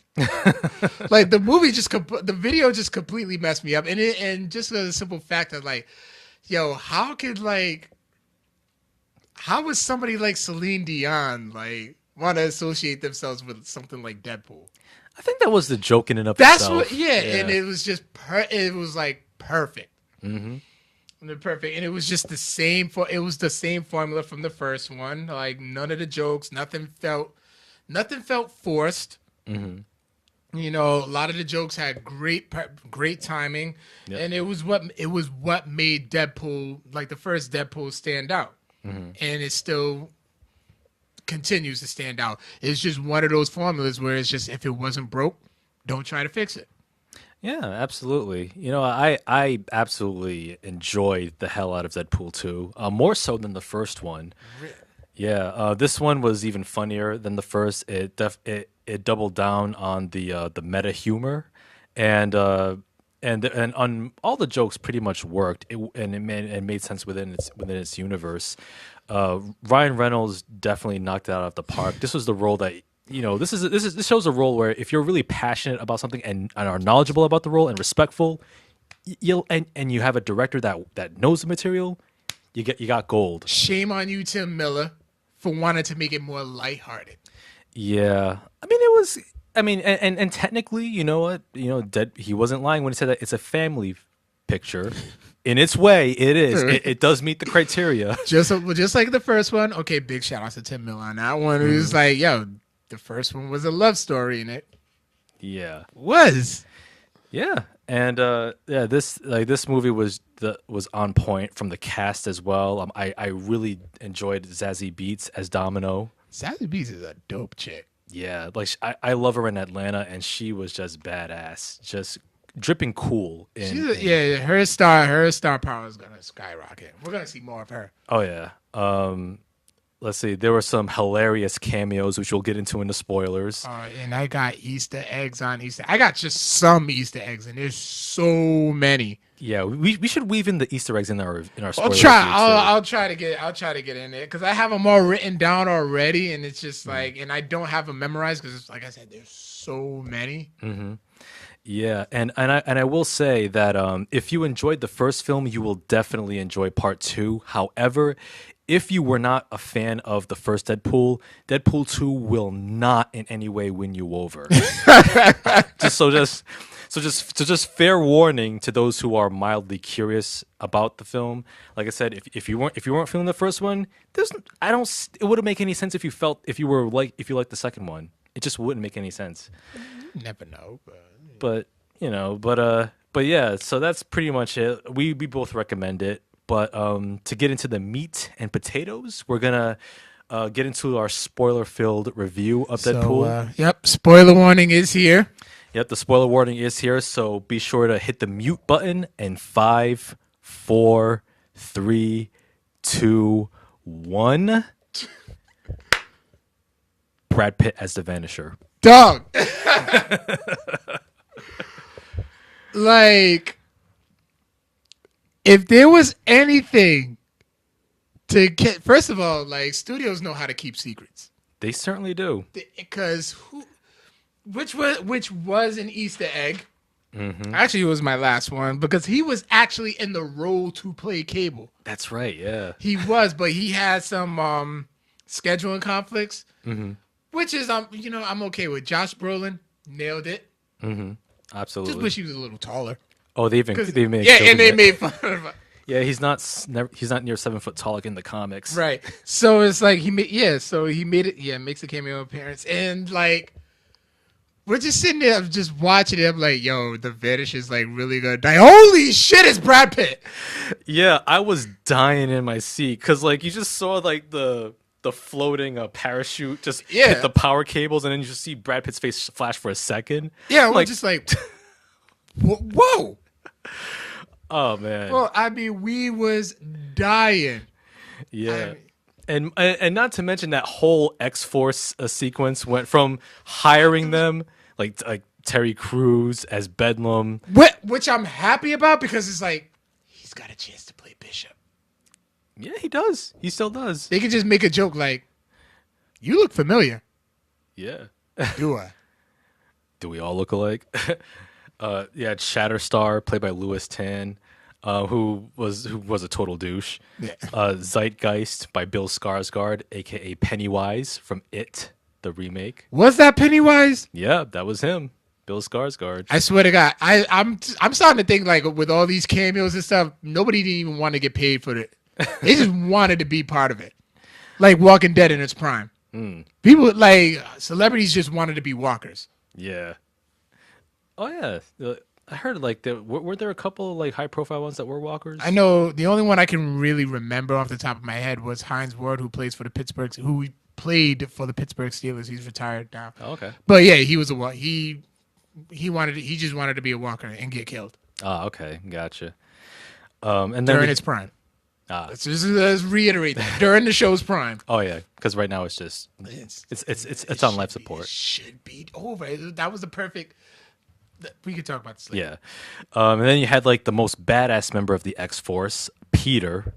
Like the movie the video just completely messed me up, and just the simple fact that like, yo, how would somebody like Celine Dion like want to associate themselves with something like Deadpool? I think that was the joke in and of That's itself. what, yeah, and it was just it was like perfect. Perfect, and it was just the same it was the same formula from the first one. Like none of the jokes, nothing felt forced. You know, a lot of the jokes had great timing, and it was what made Deadpool, like the first Deadpool, stand out, and it still continues to stand out. It's just one of those formulas where it's just if it wasn't broke, don't try to fix it. Yeah, absolutely. You know, I absolutely enjoyed the hell out of Deadpool 2, more so than the first one. Really? Yeah, this one was even funnier than the first. It doubled down on the meta humor, and on all the jokes pretty much worked. It made sense within its universe. Ryan Reynolds definitely knocked it out of the park. This was the role that, you know, this shows a role where if you're really passionate about something and are knowledgeable about the role and respectful, and you have a director that knows the material, you got gold. Shame on you, Tim Miller, for wanting to make it more lighthearted. Yeah, I mean it was. I mean, and technically, you know what? You know, he wasn't lying when he said that it's a family picture. In its way, it is. It does meet the criteria. Just like the first one. Okay, big shout out to Tim Miller on that one. It was like, yo, the first one was a love story in it. Yeah. Was. Yeah. And this movie was on point from the cast as well. I really enjoyed Zazie Beetz as Domino. Zazie Beetz is a dope chick. Yeah, like I love her in Atlanta, and she was just badass, just dripping cool. Her star power is gonna skyrocket. We're gonna see more of her. Oh yeah. Let's see. There were some hilarious cameos, which we'll get into in the spoilers. And I got Easter eggs on Easter. I got just some Easter eggs, and there's so many. Yeah, we should weave in the Easter eggs in our spoilers. I'll try to get in there because I have them all written down already, and it's just like, and I don't have them memorized because, like I said, there's so many. Mm-hmm. Yeah, and I will say that if you enjoyed the first film, you will definitely enjoy part 2. However, if you were not a fan of the first Deadpool, Deadpool 2 will not in any way win you over. just fair warning to those who are mildly curious about the film. Like I said, if you weren't feeling the first one, it wouldn't make any sense if you liked the second one. It just wouldn't make any sense. You never know, but yeah. So that's pretty much it. We both recommend it. But to get into the meat and potatoes, we're gonna get into our spoiler-filled review of Deadpool. Yep, spoiler warning is here. Yep, the spoiler warning is here. So be sure to hit the mute button. And 5, 4, 3, 2, 1. Brad Pitt as the Vanisher. Dog. Like, if there was anything to get, first of all, like, studios know how to keep secrets. They certainly do. Because which was an Easter egg. Mm-hmm. Actually, it was my last one because he was actually in the role to play Cable. That's right. Yeah, he was, but he had some scheduling conflicts, which is I'm okay with. Josh Brolin nailed it. Mm-hmm. Absolutely. Just wish he was a little taller. Oh, they made they made fun of him. Yeah, he's not near 7 foot tall like in the comics. Right. So it's like he made it. Yeah, makes a cameo appearance, and like we're just sitting there, just watching it. I'm like, yo, the Vanish is like really good. Like, holy shit, it's Brad Pitt. Yeah, I was dying in my seat because like you just saw like the floating parachute just hit the power cables, and then you just see Brad Pitt's face flash for a second. Yeah, I'm we're just like, whoa. Oh man. Well, I mean, we was dying. Yeah. And not to mention that whole X-Force sequence went from hiring them like Terry Crews as Bedlam, Which I'm happy about because it's like he's got a chance to play Bishop. Yeah, he does. He still does. They could just make a joke like, "You look familiar." Yeah. Do I? Do we all look alike? Yeah, Shatterstar, played by Louis Tan, who was a total douche. Yeah. Zeitgeist by Bill Skarsgård, aka Pennywise from It, the remake. Was that Pennywise? Yeah, that was him, Bill Skarsgård. I swear to God, I'm starting to think like with all these cameos and stuff, nobody didn't even want to get paid for it. They just wanted to be part of it, like Walking Dead in its prime. People like celebrities just wanted to be walkers. Yeah. Oh yeah, I heard like were there a couple like high profile ones that were walkers? I know the only one I can really remember off the top of my head was Hines Ward, who played for the Pittsburgh Steelers. He's retired now. Oh, okay. But yeah, he was he just wanted to be a walker and get killed. Oh, okay, gotcha. And then during its prime. Let's reiterate that during the show's prime. Oh yeah, because right now it's just it's on life support. It should be over. That was the perfect. We could talk about this later. Yeah, and then you had like the most badass member of the X-Force, Peter,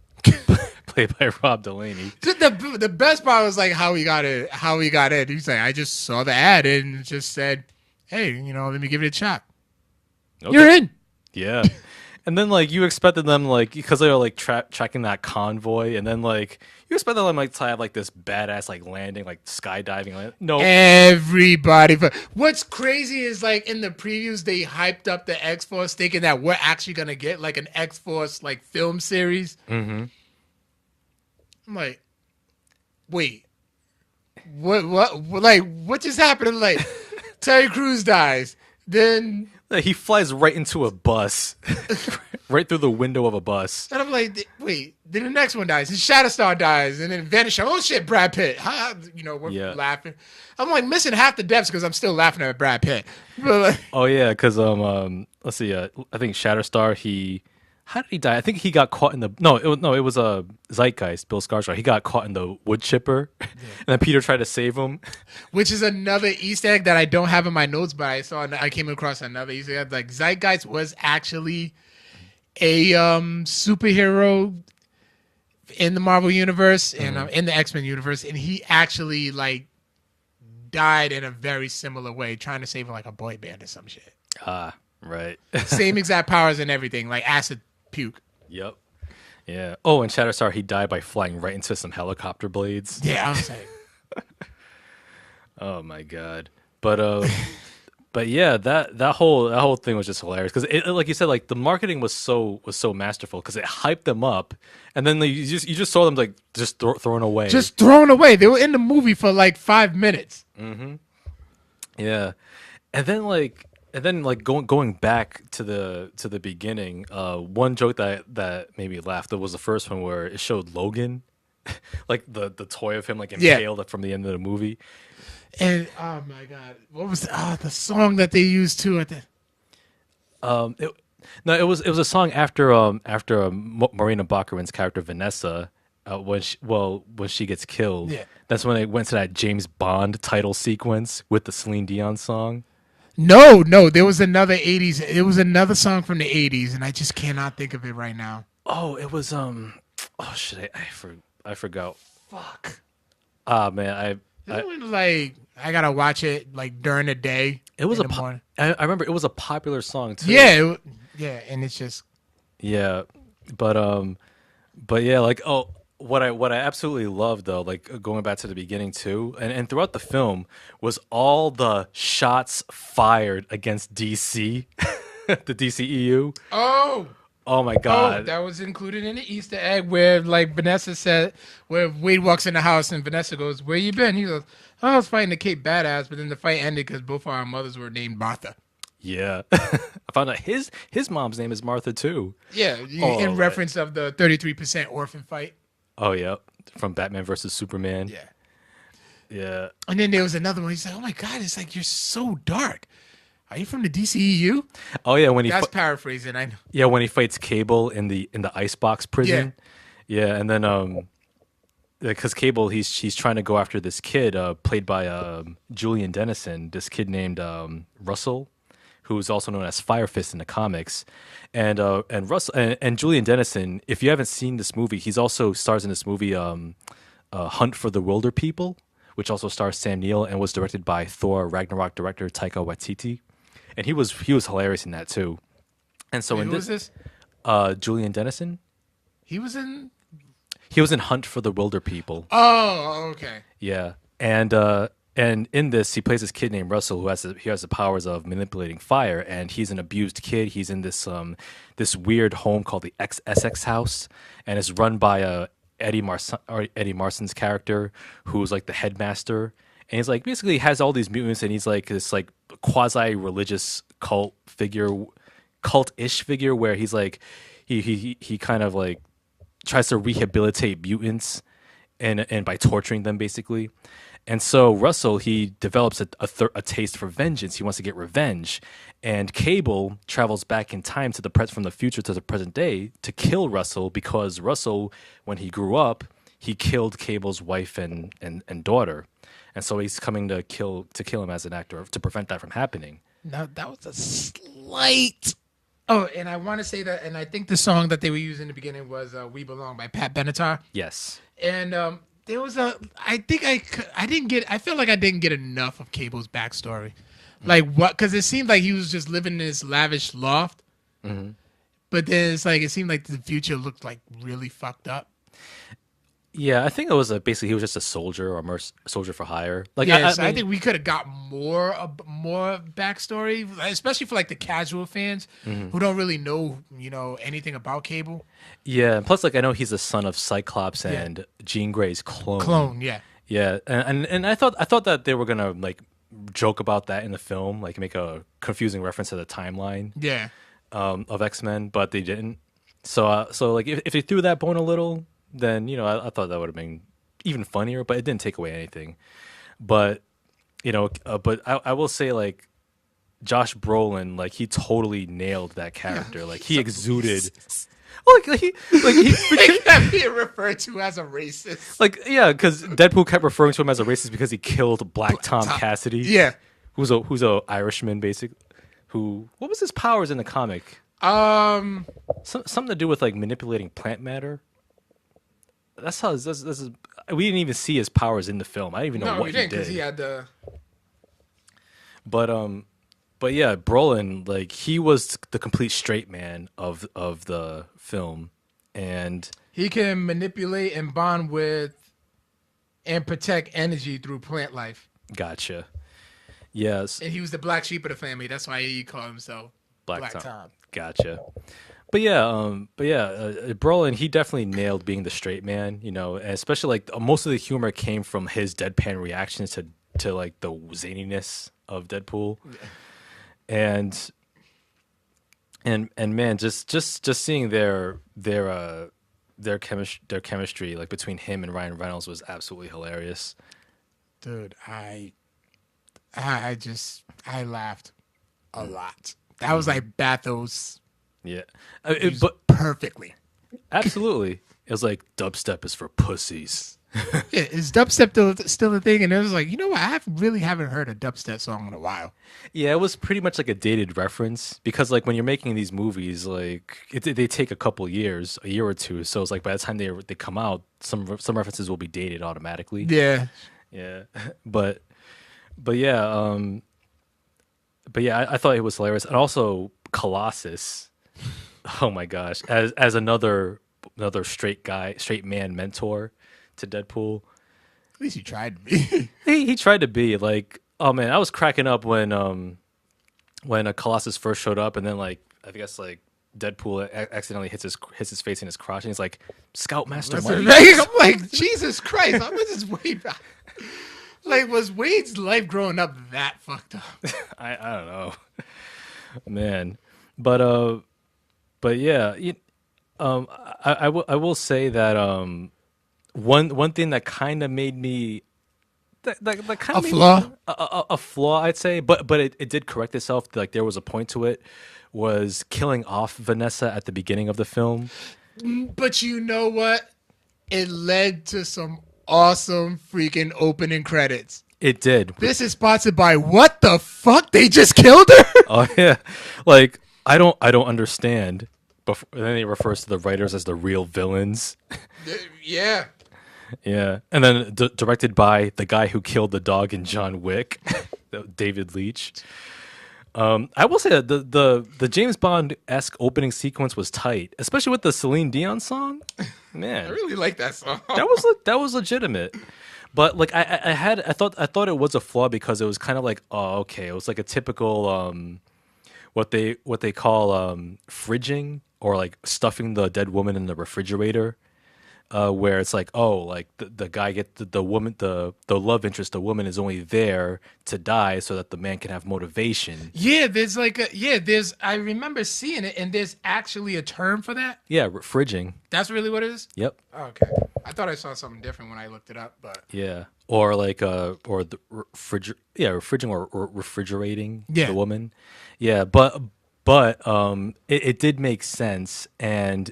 played by Rob Delaney. The best part was like how he got in. He's like, I just saw the ad and just said, hey, let me give it a shot. Okay. You're in. Yeah. And then like you expected them like because they were like tracking that convoy, and then like you expected them like to have like this badass like landing, like skydiving. No, everybody. What's crazy is like in the previews they hyped up the X-Force, thinking that we're actually gonna get like an X-Force like film series. Mm-hmm. I'm like, wait, what? Like, what just happened? Like, Terry Crews dies, then. He flies right into a bus, right through the window of a bus. And I'm like, wait, then the next one dies. And Shatterstar dies. And then Vanish. Oh, shit, Brad Pitt. We're laughing. I'm like missing half the depths because I'm still laughing at Brad Pitt. But like, oh, yeah, because, let's see. I think Shatterstar, how did he die? I think he got caught in the... it was a Zeitgeist, Bill Skarsgård. He got caught in the wood chipper, and then Peter tried to save him. Which is another Easter egg that I don't have in my notes, but I came across another Easter egg. Like, Zeitgeist was actually a superhero in the Marvel Universe and in the X-Men universe, and he actually, like, died in a very similar way, trying to save, like, a boy band or some shit. Ah, right. Same exact powers and everything, like acid puke. Yep. Yeah. Oh, and Shatterstar, he died by flying right into some helicopter blades. Yeah, I was like, oh my god. But yeah, that whole thing was just hilarious because like you said, like the marketing was so masterful because it hyped them up, and then you just saw them like just thrown away. Just thrown away. They were in the movie for like 5 minutes. Mm-hmm. Yeah, and then like going back to the beginning, one joke that made me laugh, that was the first one where it showed Logan, like the toy of him like impaled from the end of the movie. And oh my god, what was the song that they used too at the? It was a song after Marina Baccarin's character Vanessa, when she gets killed. Yeah. That's when they went to that James Bond title sequence with the Celine Dion song. No, there was another 80s. It was another song from the 80s, and I just cannot think of it right now. Oh, it was oh shit, I forgot. Fuck. Ah man, I gotta watch it like during the day. It was I remember it was a popular song too. Yeah, and it's just but yeah, like what I absolutely loved though, like going back to the beginning too, and throughout the film was all the shots fired against DC, the DCEU. Oh my Oh, god. that was included in the Easter egg where like Vanessa said, where Wade walks in the house and Vanessa goes, "Where you been?" He goes, "Oh, I was fighting the Cape Badass," but then the fight ended because both our mothers were named Martha. Yeah. I found out his mom's name is Martha too. Yeah, Oh in reference of the 33% orphan fight. oh yeah. From Batman versus Superman. Yeah. Yeah. And then there was another one. He's like, "Oh my god, it's like you're so dark. Are you from the DCEU?" Oh yeah, That's paraphrasing. I know. yeah, when he fights Cable in the icebox prison. Yeah, and then because Cable he's trying to go after this kid played by Julian Dennison, this kid named Russell, who's also known as Fire Fist in the comics, and Russell and Julian Dennison. If you haven't seen this movie, he's also stars in this movie Hunt for the Wilder People, which also stars Sam Neill and was directed by Thor Ragnarok director Taika Waititi, and he was hilarious in that too. And so Wait, in who was this, this? Julian Dennison, He was in. he was in Hunt for the Wilder People. Oh, okay. Yeah, and in this, he plays this kid named Russell who he has the powers of manipulating fire, and he's an abused kid. He's in this weird home called the Essex House, and it's run by Eddie Marson's character, who's like the headmaster, and he's like basically has all these mutants, and he's like this like quasi religious cult-ish figure where he's like he kind of like tries to rehabilitate mutants and by torturing them basically. And so Russell he develops a taste for vengeance. He wants to get revenge, and Cable travels back in time to from the future to the present day to kill Russell because Russell, when he grew up, he killed Cable's wife and daughter, and so he's coming to kill him as an actor to prevent that from happening. Now that was a slight. Oh, and I want to say that, and I think the song that they were using in the beginning was "We Belong" by Pat Benatar. Yes. And there was I think I didn't get. I feel like I didn't get enough of Cable's backstory, like what? Because it seemed like he was just living in this lavish loft, but then it's like it seemed like the future looked like really fucked up. Yeah, I think it was basically he was just a soldier or soldier for hire. Like, Yeah, I so I mean, think we could have got more backstory, especially for like the casual fans who don't really know, anything about Cable. yeah. And plus, like, I know he's the son of Cyclops and Jean Grey's clone. Clone, yeah. Yeah, and I thought that they were gonna like joke about that in the film, like make a confusing reference to the timeline Yeah. of X-Men, but they didn't. So like if they threw that bone a little, then I thought that would have been even funnier, but it didn't take away anything. But but I will say like Josh Brolin, like he totally nailed that character. Like he exuded. Like he They kept being referred to as a racist. like yeah, because Deadpool kept referring to him as a racist because he killed Black Tom Cassidy. Yeah. who's a Irishman, basically. What was his powers in the comic? Something to do with like manipulating plant matter. That's how this is. We didn't even see his powers in the film. I didn't even know No, what we didn't he because did. he had the. But yeah, Brolin, like he was the complete straight man of the film, and He can manipulate and bond with and protect energy through plant life. gotcha. Yes, And he was the black sheep of the family. That's why he called himself Black Tom. Gotcha. But yeah, Brolin, he definitely nailed being the straight man, and especially like most of the humor came from his deadpan reactions to like the zaniness of Deadpool, and man, just seeing their chemistry like between him and Ryan Reynolds was absolutely hilarious. Dude, I laughed a lot. That was like bathos Yeah, but perfectly. absolutely, it was like dubstep is for pussies. Yeah, is dubstep still a thing? And it was like, you know what? I really haven't heard a dubstep song in a while. Yeah, it was pretty much like a dated reference because, like, when you're making these movies, like, they take a couple years, a year or two. So it's like by the time they come out, some references will be dated automatically. Yeah. Yeah, but yeah, I thought it was hilarious, and also Colossus. Oh my gosh, as another straight man mentor to Deadpool. At least he tried to be. He tried to be like, oh man, I was cracking up when Colossus first showed up, and then like I guess like Deadpool accidentally hits his face in his crotch, and he's like, Scoutmaster That's Mike. I'm like, Jesus Christ, how much is Wade back? Like, was Wade's life growing up that fucked up? I don't know, man. But yeah, I will say that one thing that kind of made me that kind A of flaw? a flaw, I'd say, but it did correct itself. Like there was a point to it, was killing off Vanessa at the beginning of the film. But you know what? It led to some awesome freaking opening credits. It did. This is sponsored by what the fuck? They just killed her? Oh yeah, like I don't understand. But then he refers to the writers as the real villains. Yeah. Yeah, and then directed by the guy who killed the dog in John Wick, David Leitch. I will say that the James Bond-esque opening sequence was tight, especially with the Celine Dion song. Man, I really like that song. that was legitimate. But like I thought it was a flaw because it was kind of like, oh okay, it was like a typical what they call fridging, or like stuffing the dead woman in the refrigerator. Where it's like, oh, like the guy the woman, the love interest, the woman is only there to die so that the man can have motivation. Yeah, there's I remember seeing it, and there's actually a term for that. Yeah, fridging. That's really what it is? Yep. Oh, okay. I thought I saw something different when I looked it up, but Yeah, or like or the refrigerating or refrigerating Yeah. the woman. Yeah, but it did make sense, and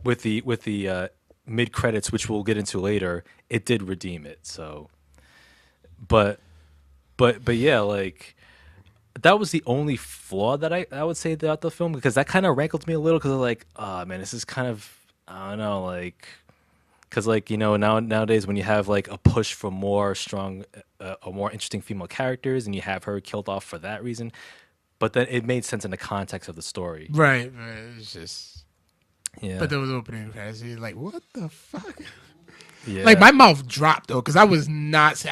with the mid credits, which we'll get into later, it did redeem it. So, but yeah, like that was the only flaw that I would say throughout the film, because that kind of rankled me a little, because like, oh man, this is kind of, I don't know, like, because like, you know, nowadays when you have like a push for more strong, or more interesting female characters, and you have her killed off for that reason, but then it made sense in the context of the story. right. It's just. Yeah, But there was opening credits. You're like, what the fuck? yeah. Like my mouth dropped though, because I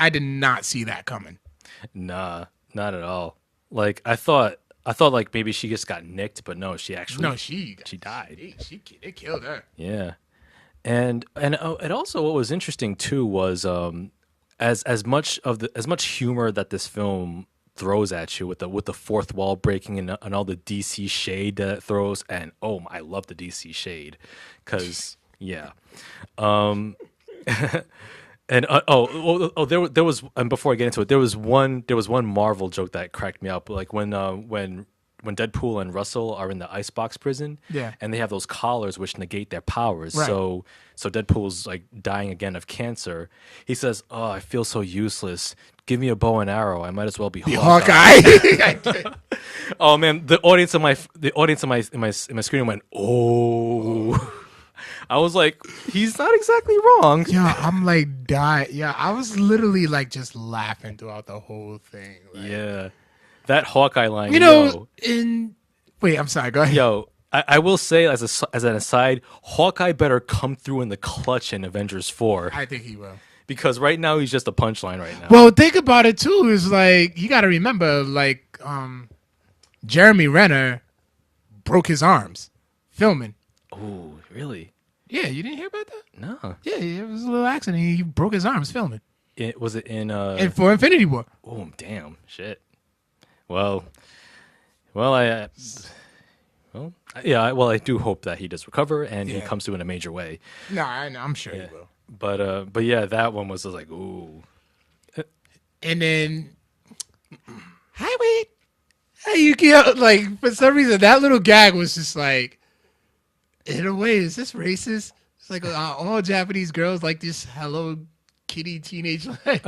did not see that coming. Nah, not at all. Like I thought like maybe she just got nicked, but no, she actually She died. They killed her. Yeah, and also what was interesting too was as much humor that this film throws at you with the fourth wall breaking and all the DC shade that it throws, and I love the DC shade, because yeah. And there was, and before I get into it, there was one Marvel joke that cracked me up, like when Deadpool and Russell are in the icebox prison, Yeah. and they have those collars which negate their powers. Right. So Deadpool's like dying again of cancer. He says, "Oh, I feel so useless. Give me a bow and arrow. I might as well be Hawkeye." Hawkeye. Oh man, the audience in my screen went, "Oh." I was like, he's not exactly wrong. Yeah, I'm like dying. Yeah, I was literally like just laughing throughout the whole thing. Like, Yeah, that Hawkeye line. you know, wait, I'm sorry. Go ahead. Yo, I will say as an aside, Hawkeye better come through in the clutch in Avengers 4, I think he will. because right now he's just a punchline right now. Well, think about it too. Is like you got to remember, like Jeremy Renner broke his arms filming. Oh, really? Yeah, you didn't hear about that? No. Yeah, it was a little accident. He broke his arms filming. Was it in And for Infinity War. Oh, damn. Shit. Well, I do hope that he does recover and he Yeah. comes through in a major way. No, I know, I'm sure he will. But yeah, that one was just like, ooh. And then, hi, wait. Hey, you get like for some reason that little gag was just like, in a way, is this racist? It's like all Japanese girls like this Hello Kitty teenage life.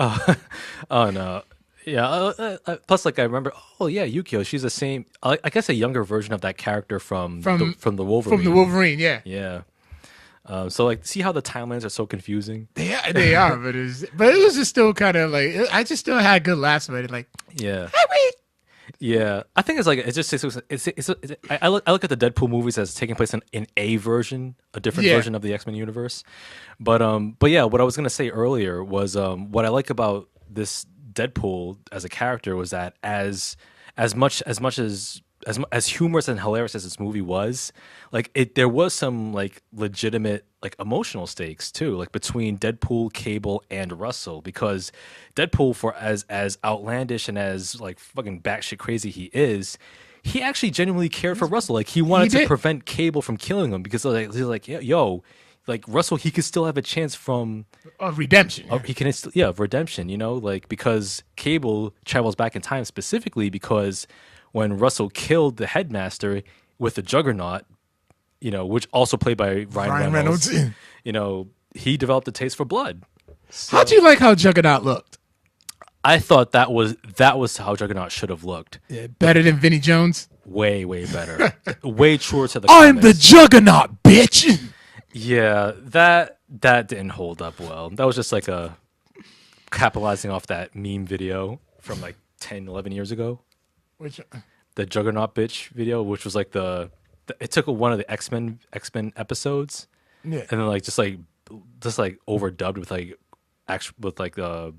Oh no. Yeah. Plus, like I remember. Oh yeah, Yukio. She's the same. I guess a younger version of that character from the Wolverine. From the Wolverine, yeah. Yeah. So like, see how the timelines are so confusing. They are, but it was just still kind of like I just still had good laughs about it. Like, Yeah. hi, wait. Yeah, I think it's like I look at the Deadpool movies as taking place in a version, a different Yeah. version of the X-Men universe. But yeah, what I was gonna say earlier was what I like about this Deadpool as a character was that as much as as humorous and hilarious as this movie was, like there was some like legitimate like emotional stakes too, like between Deadpool, Cable, and Russell, because Deadpool, for as outlandish and as like fucking batshit crazy he is, he actually genuinely cared for Russell. Like he wanted to did. prevent Cable from killing him because like, he's like, yo, like Russell, he could still have a chance from Of redemption. he can of redemption, you know, like because Cable travels back in time specifically because when Russell killed the headmaster with the Juggernaut, you know, which also played by Ryan Reynolds, you know, he developed a taste for blood. So, How'd you like how Juggernaut looked? I thought that was how Juggernaut should have looked. Yeah, better than Vinnie Jones. Way better, way truer to the. I'm the comics. Juggernaut, bitch. Yeah, that didn't hold up well. That was just like a capitalizing off that meme video from like 10, 11 years ago. Which The Juggernaut bitch video, which was like it took one of the X-Men episodes, yeah. and then like just like overdubbed with like the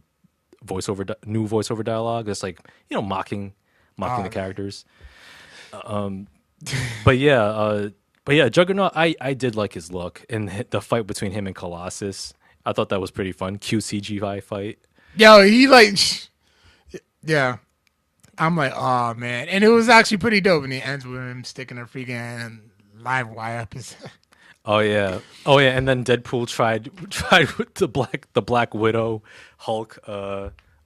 new voiceover dialogue, just like, you know, mocking the characters. But yeah, Juggernaut, I did like his look, and the fight between him and Colossus, I thought that was pretty fun. QCGI fight. Yo, he like, yeah. I'm like, oh man, and it was actually pretty dope. And he ends with him sticking a freaking live wire up his. Oh yeah, and then Deadpool tried with the Black Widow Hulk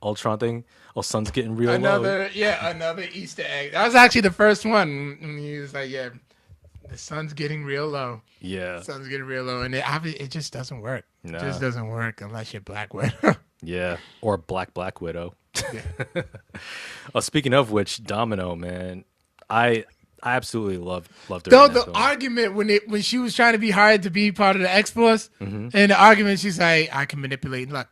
Ultron thing. Oh, sun's getting real low. Another Easter egg. That was actually the first one. And he was like, yeah, the sun's getting real low. Yeah, The sun's getting real low, and it just doesn't work. Nah. It just doesn't work unless you're Black Widow. Yeah, or Black Widow. Yeah. Oh, speaking of which, Domino, man, I absolutely loved her. Though in that the film. argument when she was trying to be hired to be part of the X Force, and the argument she's like, I can manipulate luck.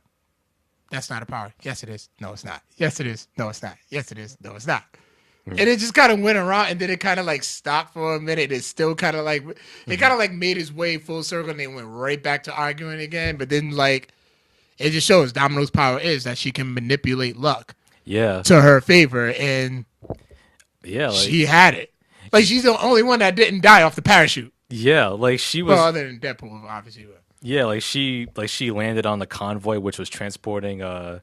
That's not a power. Yes, it is. No, it's not. Yes, it is. No, it's not. Yes, it is. No, it's not. And it just kind of went around, and then it kind of like stopped for a minute. It still kind of like it kind of like made its way full circle, and then went right back to arguing again. But then like it just shows Domino's power is that she can manipulate luck Yeah, to her favor, and yeah, like, she had it. Like she's the only one that didn't die off the parachute. yeah, like she was. Well, other than Deadpool, obviously. But. Yeah, like she landed on the convoy which was transporting the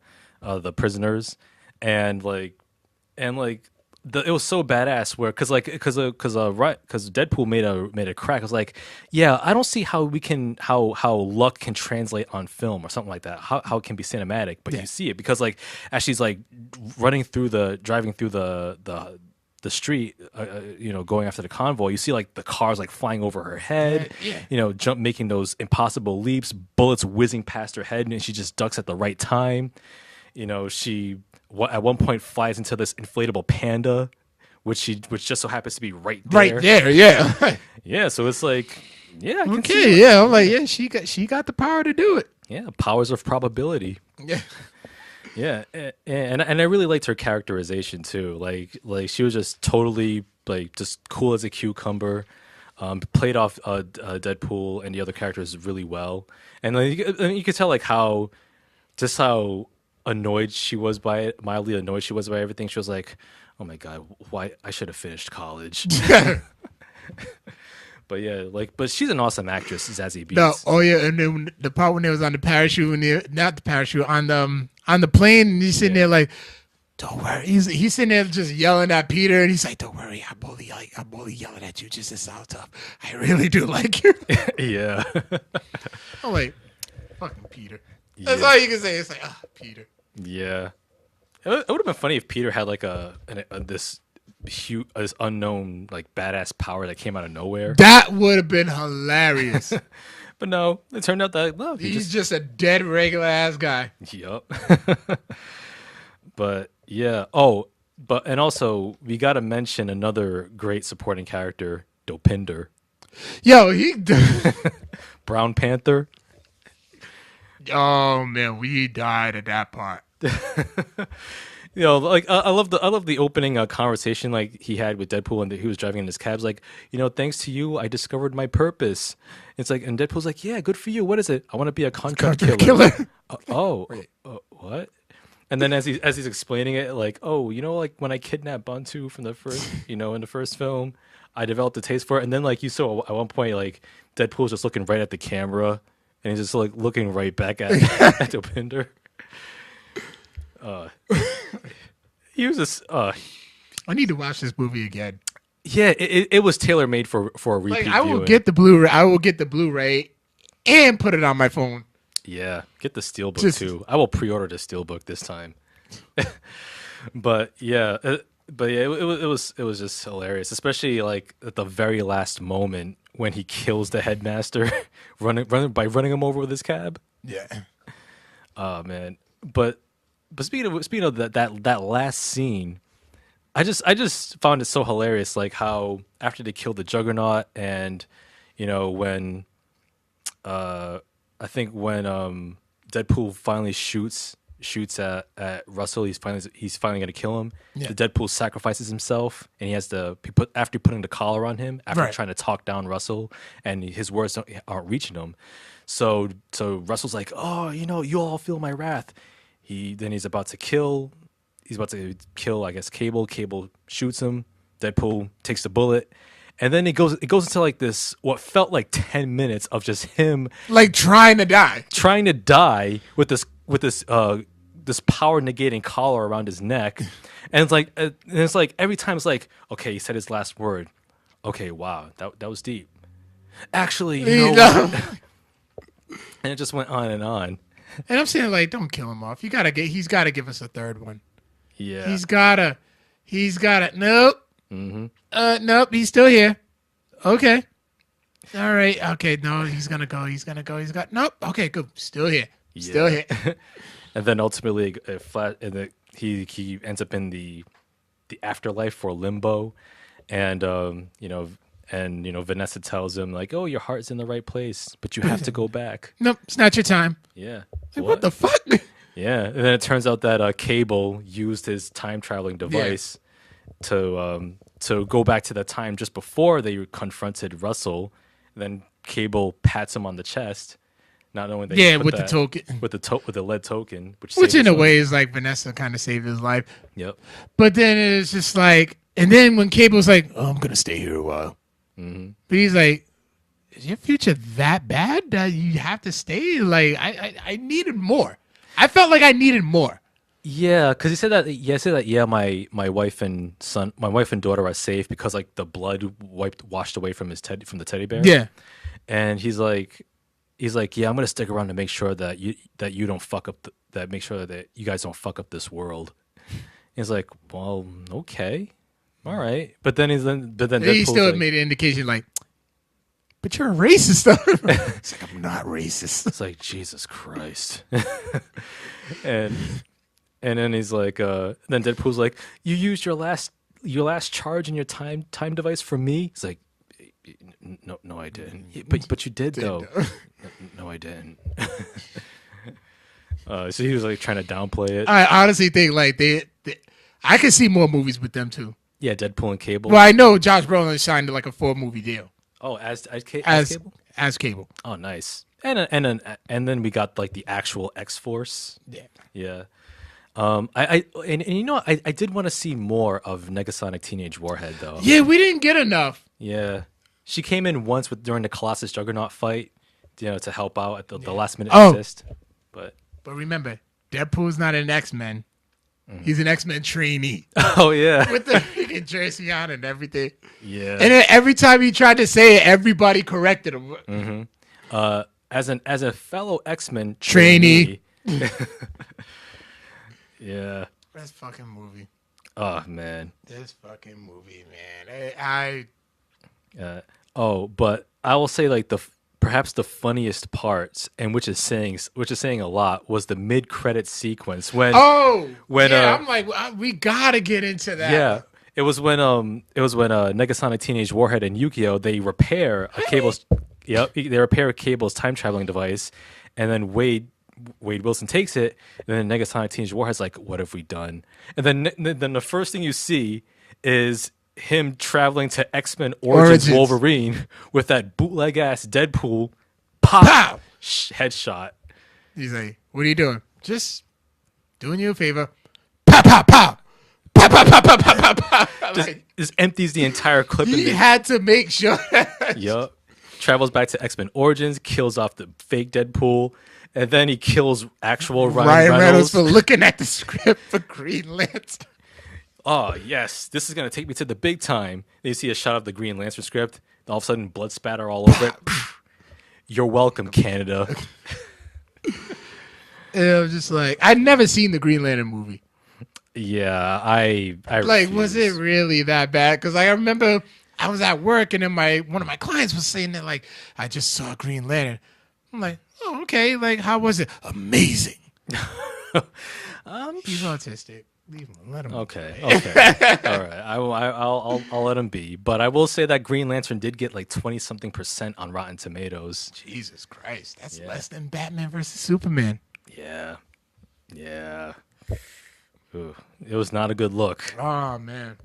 prisoners, and it was so badass where because Deadpool made a crack. I was like, yeah, I don't see how how luck can translate on film or something like that. How it can be cinematic, but you see it because like as she's like driving through the street, you know, going after the convoy, you see like the cars like flying over her head, you know, making those impossible leaps, bullets whizzing past her head, and she just ducks at the right time. You know, she at one point flies into this inflatable panda, which just so happens to be right there. Right there, yeah. Yeah, so it's like, yeah, I can see Okay, it. yeah. I'm like, yeah, she got the power to do it. Yeah, powers of probability. Yeah. Yeah, and I really liked her characterization too. Like she was just totally like just cool as a cucumber. Played off Deadpool and the other characters really well, and like you could tell like how annoyed she was by it, mildly annoyed she was by everything. She was like, "Oh my god, why I should have finished college." But yeah, but she's an awesome actress, Zazie Beetz. No, oh yeah, and then the part when they was on the parachute, not the parachute, on the plane, and he's sitting there like, "Don't worry." He's sitting there just yelling at Peter, and he's like, "Don't worry, I'm only yelling at you just to sound tough. I really do like you." Yeah. I'm like, fucking Peter. That's Yeah. all you can say. It's like, Peter. Yeah. It would have been funny if Peter had like this huge, this unknown like badass power that came out of nowhere. That would have been hilarious. But no, it turned out that no, He's just a dead regular ass guy. Yup. But yeah. And also we got to mention another great supporting character, Dopinder, Yo, Brown Panther. oh man, we died at that part. You know, like I love the opening conversation like he had with Deadpool, and he was driving in his cabs. Like, you know, thanks to you, I discovered my purpose. It's like, and Deadpool's like, yeah, good for you. What is it? I want to be a contract killer. Killer. What? And then as he's explaining it, like, oh, like when I kidnapped Bantu from the first, in the first film, I developed a taste for it. And then like you saw at one point, like Deadpool's just looking right at the camera, and he's just like looking right back at Dopinder. He was just. I need to watch this movie again. Yeah, it was tailor made for a repeat. Like I will viewing. get the Blu-ray. I will get the Blu-ray and put it on my phone. Yeah, get the Steelbook too. I will pre-order the Steelbook this time. But yeah, it was just hilarious, especially like at the very last moment when he kills the headmaster, running him over with his cab. Yeah. Oh man, but speaking of that last scene, I just found it so hilarious, like how after they killed the Juggernaut, and when I think when Deadpool finally shoots at Russell, he's finally gonna kill him. Yeah. The Deadpool sacrifices himself, and he has to after putting the collar on him, after trying to talk down Russell, and his words aren't reaching him. So Russell's like, oh, you all feel my wrath. He's about to kill. He's about to kill, I guess, Cable. Cable shoots him. Deadpool takes the bullet, and then it goes into like this what felt like 10 minutes of just him like trying to die with this power negating collar around his neck, and it's like every time it's like, okay, he said his last word. Okay, wow, that was deep. Actually, and it just went on and on. And I'm saying, like, don't kill him off. He's got to give us a third one. Yeah. He's gotta. Nope. Mm-hmm. Nope. He's still here. Okay. All right. Okay. No, he's gonna go. Nope. Okay. Good. Still here. Yeah. Still here. And then ultimately, he ends up in the afterlife for limbo, and Vanessa tells him like, "Oh, your heart's in the right place, but you have to go back." Nope. It's not your time. Yeah. Like, what the fuck? Yeah, and then it turns out that Cable used his time traveling device to go back to the time just before they confronted Russell. And then Cable pats him on the chest, not knowing that the token, with the lead token, which in a way is like Vanessa kind of saved his life. Yep. But then it's just like, and then when Cable's like, "Oh, I'm gonna stay here a while," but he's like, "Is your future that bad that you have to stay?" Like, I needed more. I felt like I needed more. Yeah, because he said that. Yeah, my wife and daughter are safe because like the blood washed away from from the teddy bear. Yeah, and he's like, yeah, I'm gonna stick around to make sure that you don't fuck up make sure that you guys don't fuck up this world. He's like, well, okay, all right, but then he still like, made an indication like, but you're a racist though. It's like, I'm not racist. It's like, Jesus Christ. and then he's like, then Deadpool's like, you used your last charge in your time device for me. He's like, no, I didn't. But you did though. No, I didn't. So he was like trying to downplay it. I honestly think like I could see more movies with them too. Yeah, Deadpool and Cable. Well, I know Josh Brolin signed like a 4-movie deal. Oh, as Cable? As Cable. Oh, nice. And then we got like the actual X-Force. Yeah. Yeah. I did want to see more of Negasonic Teenage Warhead though. Yeah, we didn't get enough. Yeah. She came in once during the Colossus Juggernaut fight, to help out at the last minute assist. But remember, Deadpool's not an X-Men. Mm-hmm. He's an X-Men trainee. Oh yeah. With the freaking jersey on and everything. Yeah. And then every time he tried to say it, everybody corrected him. Mm-hmm. As a fellow X-Men trainee. Yeah. This fucking movie. Oh man. This fucking movie, man. But I will say like perhaps the funniest parts, and which is saying a lot, was the mid-credit sequence when I'm like, we gotta get into that. Yeah. It was when Negasonic Teenage Warhead and Yu-Gi-Oh! They repair Cable's Cable's time traveling device, and then Wade Wilson takes it, and then Negasonic Teenage Warhead's like, what have we done? And then the first thing you see is him traveling to X-Men Origins Wolverine with that bootleg ass Deadpool pop Pow! headshot. He's like, what are you doing? Just doing you a favor. Pow, pow, pow. Pow, pow, pow, pow, pow, pow, pow. Just empties the entire clip. He had to make sure. Yup. Travels back to X-Men Origins, kills off the fake Deadpool, and then he kills actual Ryan Reynolds for looking at the script for Green Lantern. Oh, yes. This is going to take me to the big time. Then you see a shot of the Green Lantern script. All of a sudden, blood spatter all over it. You're welcome, Canada. And I was just like, I'd never seen the Green Lantern movie. Yeah, I like, refuse. was it really that bad? Because I remember I was at work and then one of my clients was saying that, like, I just saw Green Lantern. I'm like, oh, okay. Like, how was it? Amazing. He's autistic. Leave him. Let him. Okay. All right. I'll let him be. But I will say that Green Lantern did get like 20-something% on Rotten Tomatoes. Jesus Christ, that's less than Batman versus Superman. Yeah. Ooh, it was not a good look. Oh man.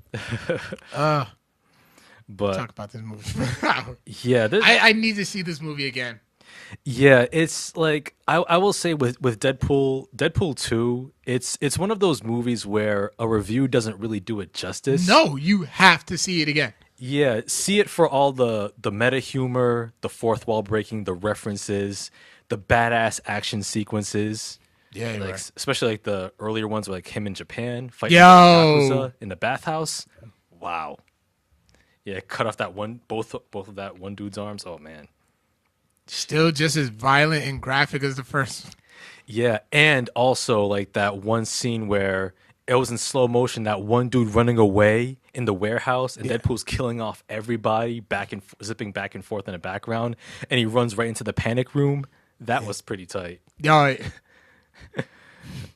But talk about this movie. Yeah, I need to see this movie again. Yeah, it's like I will say with Deadpool 2, it's one of those movies where a review doesn't really do it justice. No, you have to see it again. Yeah, see it for all the meta humor, the fourth wall breaking, the references, the badass action sequences. Yeah, like right. especially like the earlier ones, like him in Japan fighting Yakuza in the bathhouse. Wow. Yeah, cut off both of that one dude's arms. Oh man. Still just as violent and graphic as the first. Yeah, and also like that one scene where it was in slow motion, that one dude running away in the warehouse, and Deadpool's killing off everybody, zipping back and forth in the background, and he runs right into the panic room. That was pretty tight. Yeah.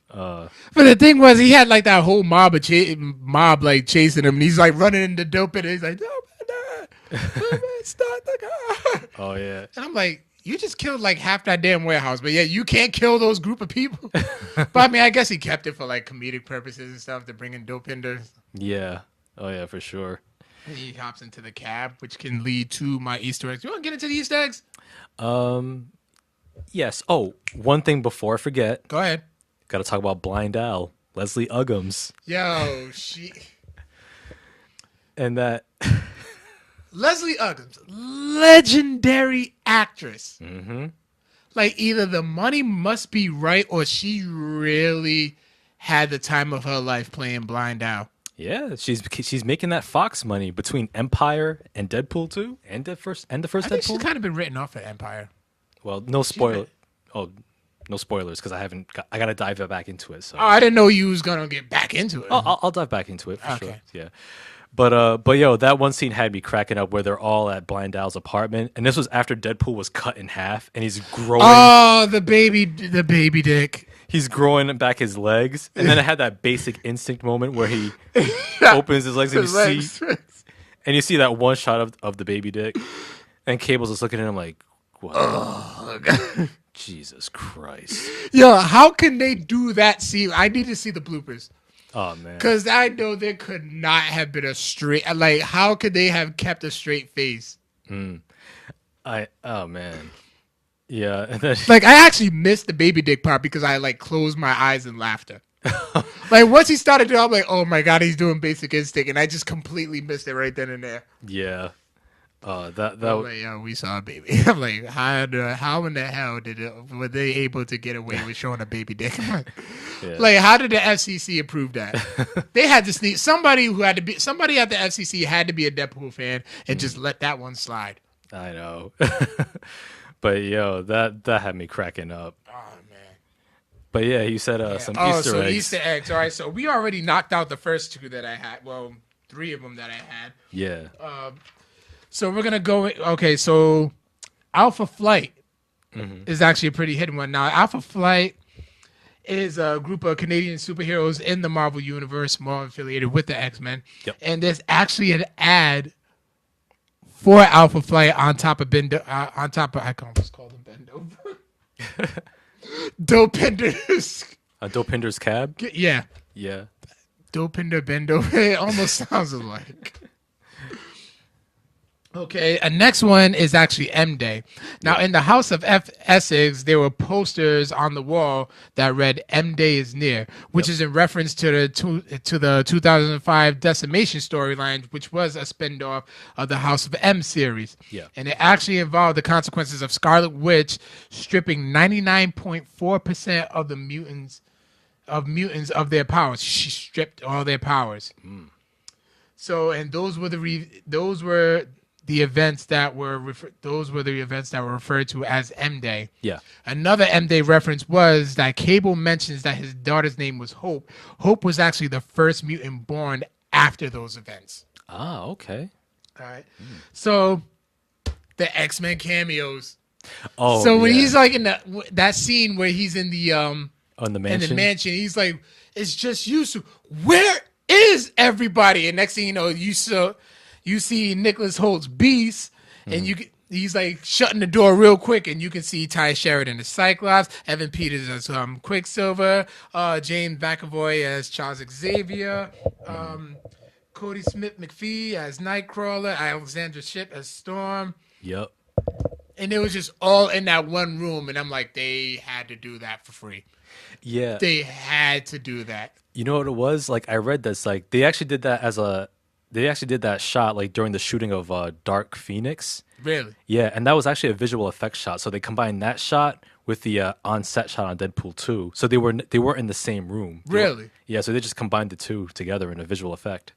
But the thing was, he had like that whole mob like chasing him, and he's like running into dope, and he's like, start the car. Oh yeah. And I'm like, you just killed like half that damn warehouse, but yeah, you can't kill those group of people. But I mean, I guess he kept it for like comedic purposes and stuff to bring in dope hinders. Yeah. Oh yeah, for sure. He hops into the cab, which can lead to my Easter eggs. You want to get into the Easter eggs? Yes. Oh, one thing before I forget. Go ahead. Got to talk about Blind Al, Leslie Uggams. Yo, and that. Leslie Uggams, legendary actress. Mm-hmm. Like, either the money must be right or she really had the time of her life playing Blind Al. Yeah, she's making that Fox money between Empire and Deadpool 2 and the first Deadpool. I think she's kind of been written off at Empire. Well, no spoilers because I got to dive back into it. So. Oh, I didn't know you was gonna get back into it. I'll dive back into it for sure. Yeah. But yo, that one scene had me cracking up where they're all at Blind Al's apartment, and this was after Deadpool was cut in half, and he's growing. Oh, the baby dick. He's growing back his legs, and then it had that basic instinct moment where he opens his legs and you see that one shot of the baby dick, and Cable's just looking at him like, what? Oh, God. Jesus Christ. Yo, how can they do that scene? I need to see the bloopers. Oh, man. Because I know there could not have been a straight... Like, how could they have kept a straight face? Oh, man. Yeah. And then, like, I actually missed the baby dick part because I, like, closed my eyes in laughter. Like, once he started doing, I'm like, oh, my God, he's doing Basic Instinct. And I just completely missed it right then and there. Yeah. I'm like, yo, we saw a baby. I'm like, how in the hell were they able to get away with showing a baby dick? Like, how did the FCC approve that? They had to sneak somebody at the FCC had to be a Deadpool fan and just let that one slide. I know, but yo, that had me cracking up. Oh man! But yeah, you said some Easter eggs. Easter eggs. All right, so we already knocked out the first two that I had. Well, 3 of them that I had. Yeah. So we're going to go... Okay, so Alpha Flight is actually a pretty hidden one. Now, Alpha Flight is a group of Canadian superheroes in the Marvel Universe, more affiliated with the X-Men. Yep. And there's actually an ad for Alpha Flight on top of I can almost call them Bendo. Dopenders. Dopinder's cab? Yeah. Yeah. Dopinder Bendo. It almost sounds like... Okay, next one is actually M Day. Now, in the House of Essex, there were posters on the wall that read "M Day is near," which Yep. is in reference to the 2005 Decimation storyline, which was a spinoff of the House of M series, Yeah. and it actually involved the consequences of Scarlet Witch stripping 99.4% of the mutants of their powers. She stripped all their powers. So, and those were the events that were referred to as M Day. Yeah. Another M Day reference was that Cable mentions that his daughter's name was Hope. Hope was actually the first mutant born after those events. Ah, okay. All right. So the X-Men cameos. Oh, So when yeah. he's like in that scene where he's in the On the in mansion. the mansion, he's like, "It's just you. So where is everybody?" And next thing you know, you see Nicholas Holt's Beast, and he's like shutting the door real quick, and you can see Ty Sheridan as Cyclops, Evan Peters as Quicksilver, James McAvoy as Charles Xavier, Cody Smith McPhee as Nightcrawler, Alexandra Shipp as Storm. Yep. And it was just all in that one room, and I'm like, they had to do that for free. Yeah. They had to do that. You know what it was? Like I read this. Like they actually did that shot like during the shooting of Dark Phoenix. Really? Yeah, and that was actually a visual effects shot. So they combined that shot with the on-set shot on Deadpool 2. So they weren't in the same room. Really? Yeah, so they just combined the two together in a visual effect.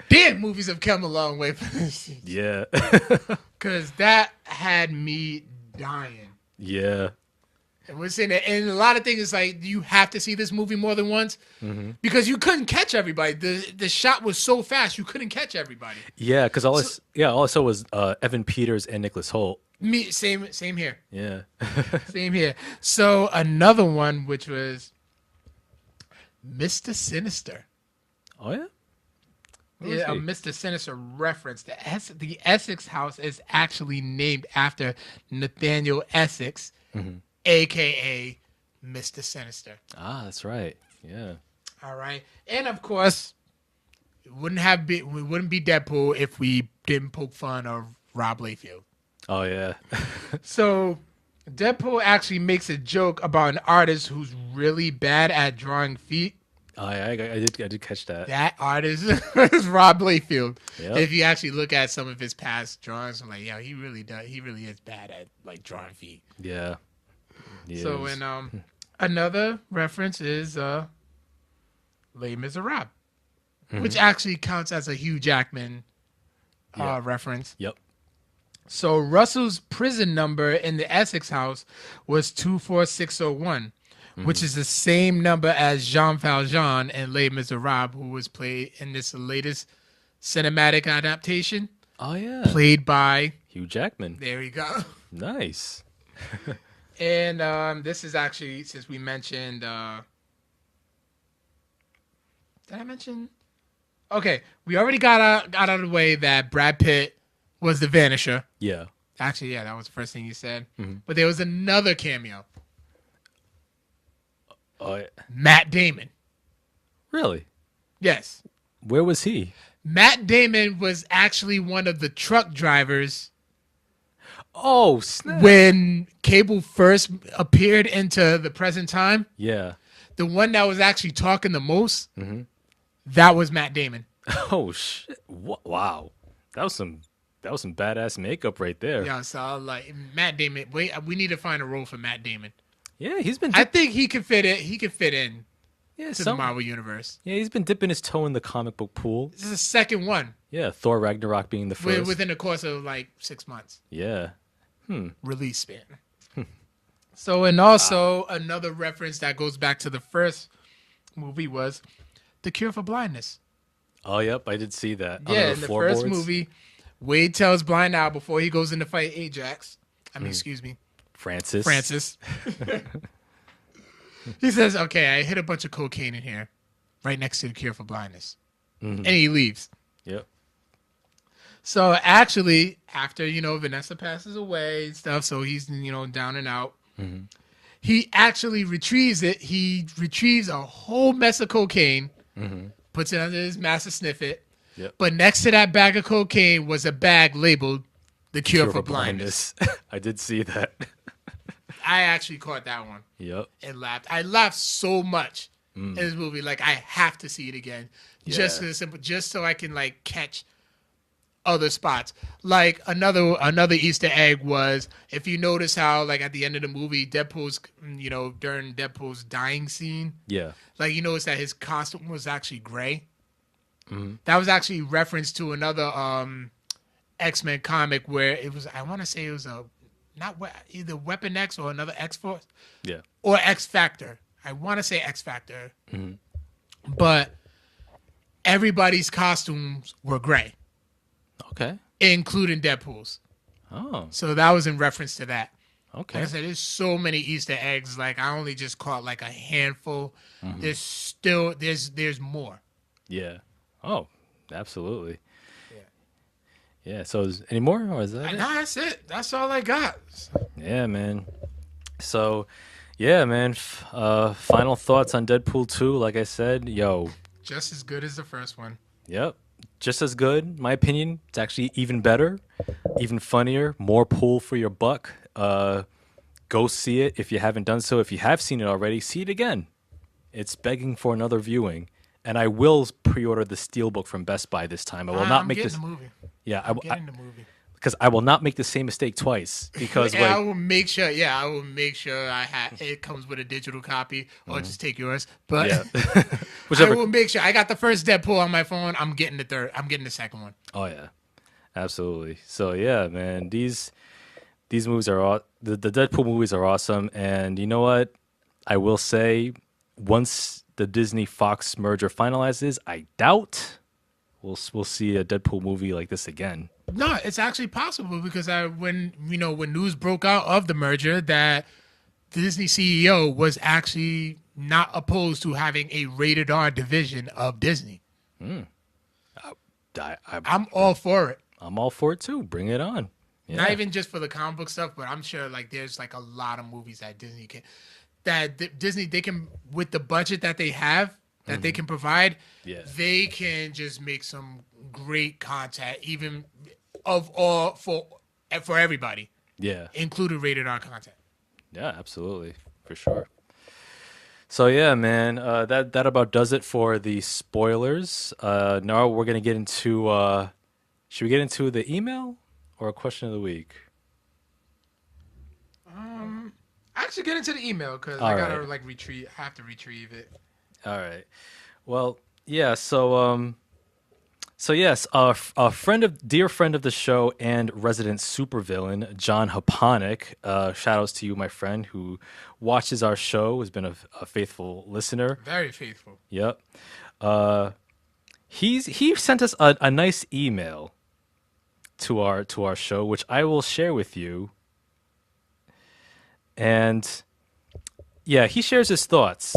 Damn, movies have come a long way for this. Yeah. Because that had me dying. Yeah. And we're saying that, and a lot of things is like you have to see this movie more than once because you couldn't catch everybody. The shot was so fast you couldn't catch everybody. Yeah, because all I saw was Evan Peters and Nicholas Holt. Same here. Yeah. Same here. So another one which was Mr. Sinister. Oh yeah. Where was Yeah, a he? Mr. Sinister reference. The Essex house is actually named after Nathaniel Essex, aka Mr. Sinister. Ah, that's right. Yeah. All right, and of course, we wouldn't be Deadpool if we didn't poke fun of Rob Liefeld. Oh yeah. So, Deadpool actually makes a joke about an artist who's really bad at drawing feet. Oh, yeah, I did catch that. That artist is Rob Liefeld. Yep. If you actually look at some of his past drawings, I'm like, yeah, he really does. He really is bad at like drawing feet. Yeah. He So, is. and another reference is Les Miserables, which actually counts as a Hugh Jackman Yeah. reference. Yep. So Russell's prison number in the Essex house was 24601, which is the same number as Jean Valjean in Les Miserables, who was played in this latest cinematic adaptation, Oh yeah. played by, Hugh Jackman. there we go. Nice. And this is actually, since we mentioned, did I mention? Okay, we already got out of the way that Brad Pitt was the Vanisher. Yeah. Actually, yeah, that was the first thing you said. But there was another cameo. Oh, yeah. Matt Damon. Really? Yes. Where was he? Matt Damon was actually one of the truck drivers Oh, snap. when Cable first appeared into the present time. Yeah. The one that was actually talking the most, that was Matt Damon. Oh shit! Wow, that was some badass makeup right there. Yeah, so I was like Matt Damon. Wait, we need to find a role for Matt Damon. Yeah, he's been. I think he could fit in. He could fit in Yeah, to the Marvel universe. Yeah, he's been dipping his toe in the comic book pool. This is the second one Yeah, Thor Ragnarok being the first. within the course of like 6 months Yeah. release span. So, and also another reference that goes back to the first movie was The Cure for Blindness. Oh, yep, I did see that. Yeah, On in the floorboards. first movie, Wade tells Blind Owl before he goes in to fight Ajax. Excuse me, Francis. He says, "Okay, I hit a bunch of cocaine in here, right next to the Cure for Blindness," and he leaves. Yep. So actually, after Vanessa passes away and stuff, so he's down and out. He actually retrieves it. He retrieves a whole mess of cocaine, puts it under his mask to sniff it, Yep. But next to that bag of cocaine was a bag labeled "The Cure for Blindness." I did see that. I actually caught that one. Yep. And laughed. I laughed so much in this movie. Like, I have to see it again, just so I can like catch other spots. Like another Easter egg was, if you notice how like at the end of the movie, Deadpool's during Deadpool's dying scene, like you notice that his costume was actually gray. Mm-hmm. That was actually reference to another X-Men comic where it was. I want to say it was either Weapon X or another X Force. Yeah. Or X Factor. I want to say X Factor. Mm-hmm. But everybody's costumes were gray. Okay. Including Deadpool's. Oh. So that was in reference to that. Okay. Like I said, there's so many Easter eggs. Like, I only just caught like a handful. Mm-hmm. There's more. Yeah. Oh, absolutely. Yeah, so any more, or is that it? Nah, that's it. That's all I got. Yeah, man. So, yeah, man. Final thoughts on Deadpool 2, like I said, just as good as the first one. Yep. Just as good, my opinion. It's actually even better, even funnier, more pull for your buck. Go see it if you haven't done so. If you have seen it already, see it again. It's begging for another viewing. And I will pre-order the Steelbook from Best Buy this time. I will not make this. The movie. Yeah, I'm getting the movie. Because I will not make the same mistake twice. Because I will make sure. Yeah, I will make sure it comes with a digital copy, or just take yours. But whichever. I will make sure. I got the first Deadpool on my phone. I'm getting the third. I'm getting the second one. Oh yeah, absolutely. So yeah, man, these movies are the Deadpool movies are awesome. And you know what? I will say, once the Disney Fox merger finalizes, I doubt we'll see a Deadpool movie like this again. No, it's actually possible because when news broke out of the merger, that the Disney CEO was actually not opposed to having a rated R division of Disney. I'm all for it. I'm all for it too. Bring it on. Yeah. Not even just for the comic book stuff, but I'm sure like there's like a lot of movies that Disney they can, with the budget that they have, that they can provide, they can just make some great content, even for everybody. Yeah. Including rated R content. Yeah, absolutely. For sure. So yeah, man, that about does it for the spoilers. Now we're gonna get into should we get into the email or a question of the week? Actually get into the email because I gotta retrieve. I have to retrieve it. All right. Well, yeah. So yes, a dear friend of the show and resident supervillain, John Haponic. Shout outs to you, my friend, who watches our show, has been a faithful listener. Very faithful. Yep. He sent us a nice email to our show, which I will share with you. And yeah, he shares his thoughts.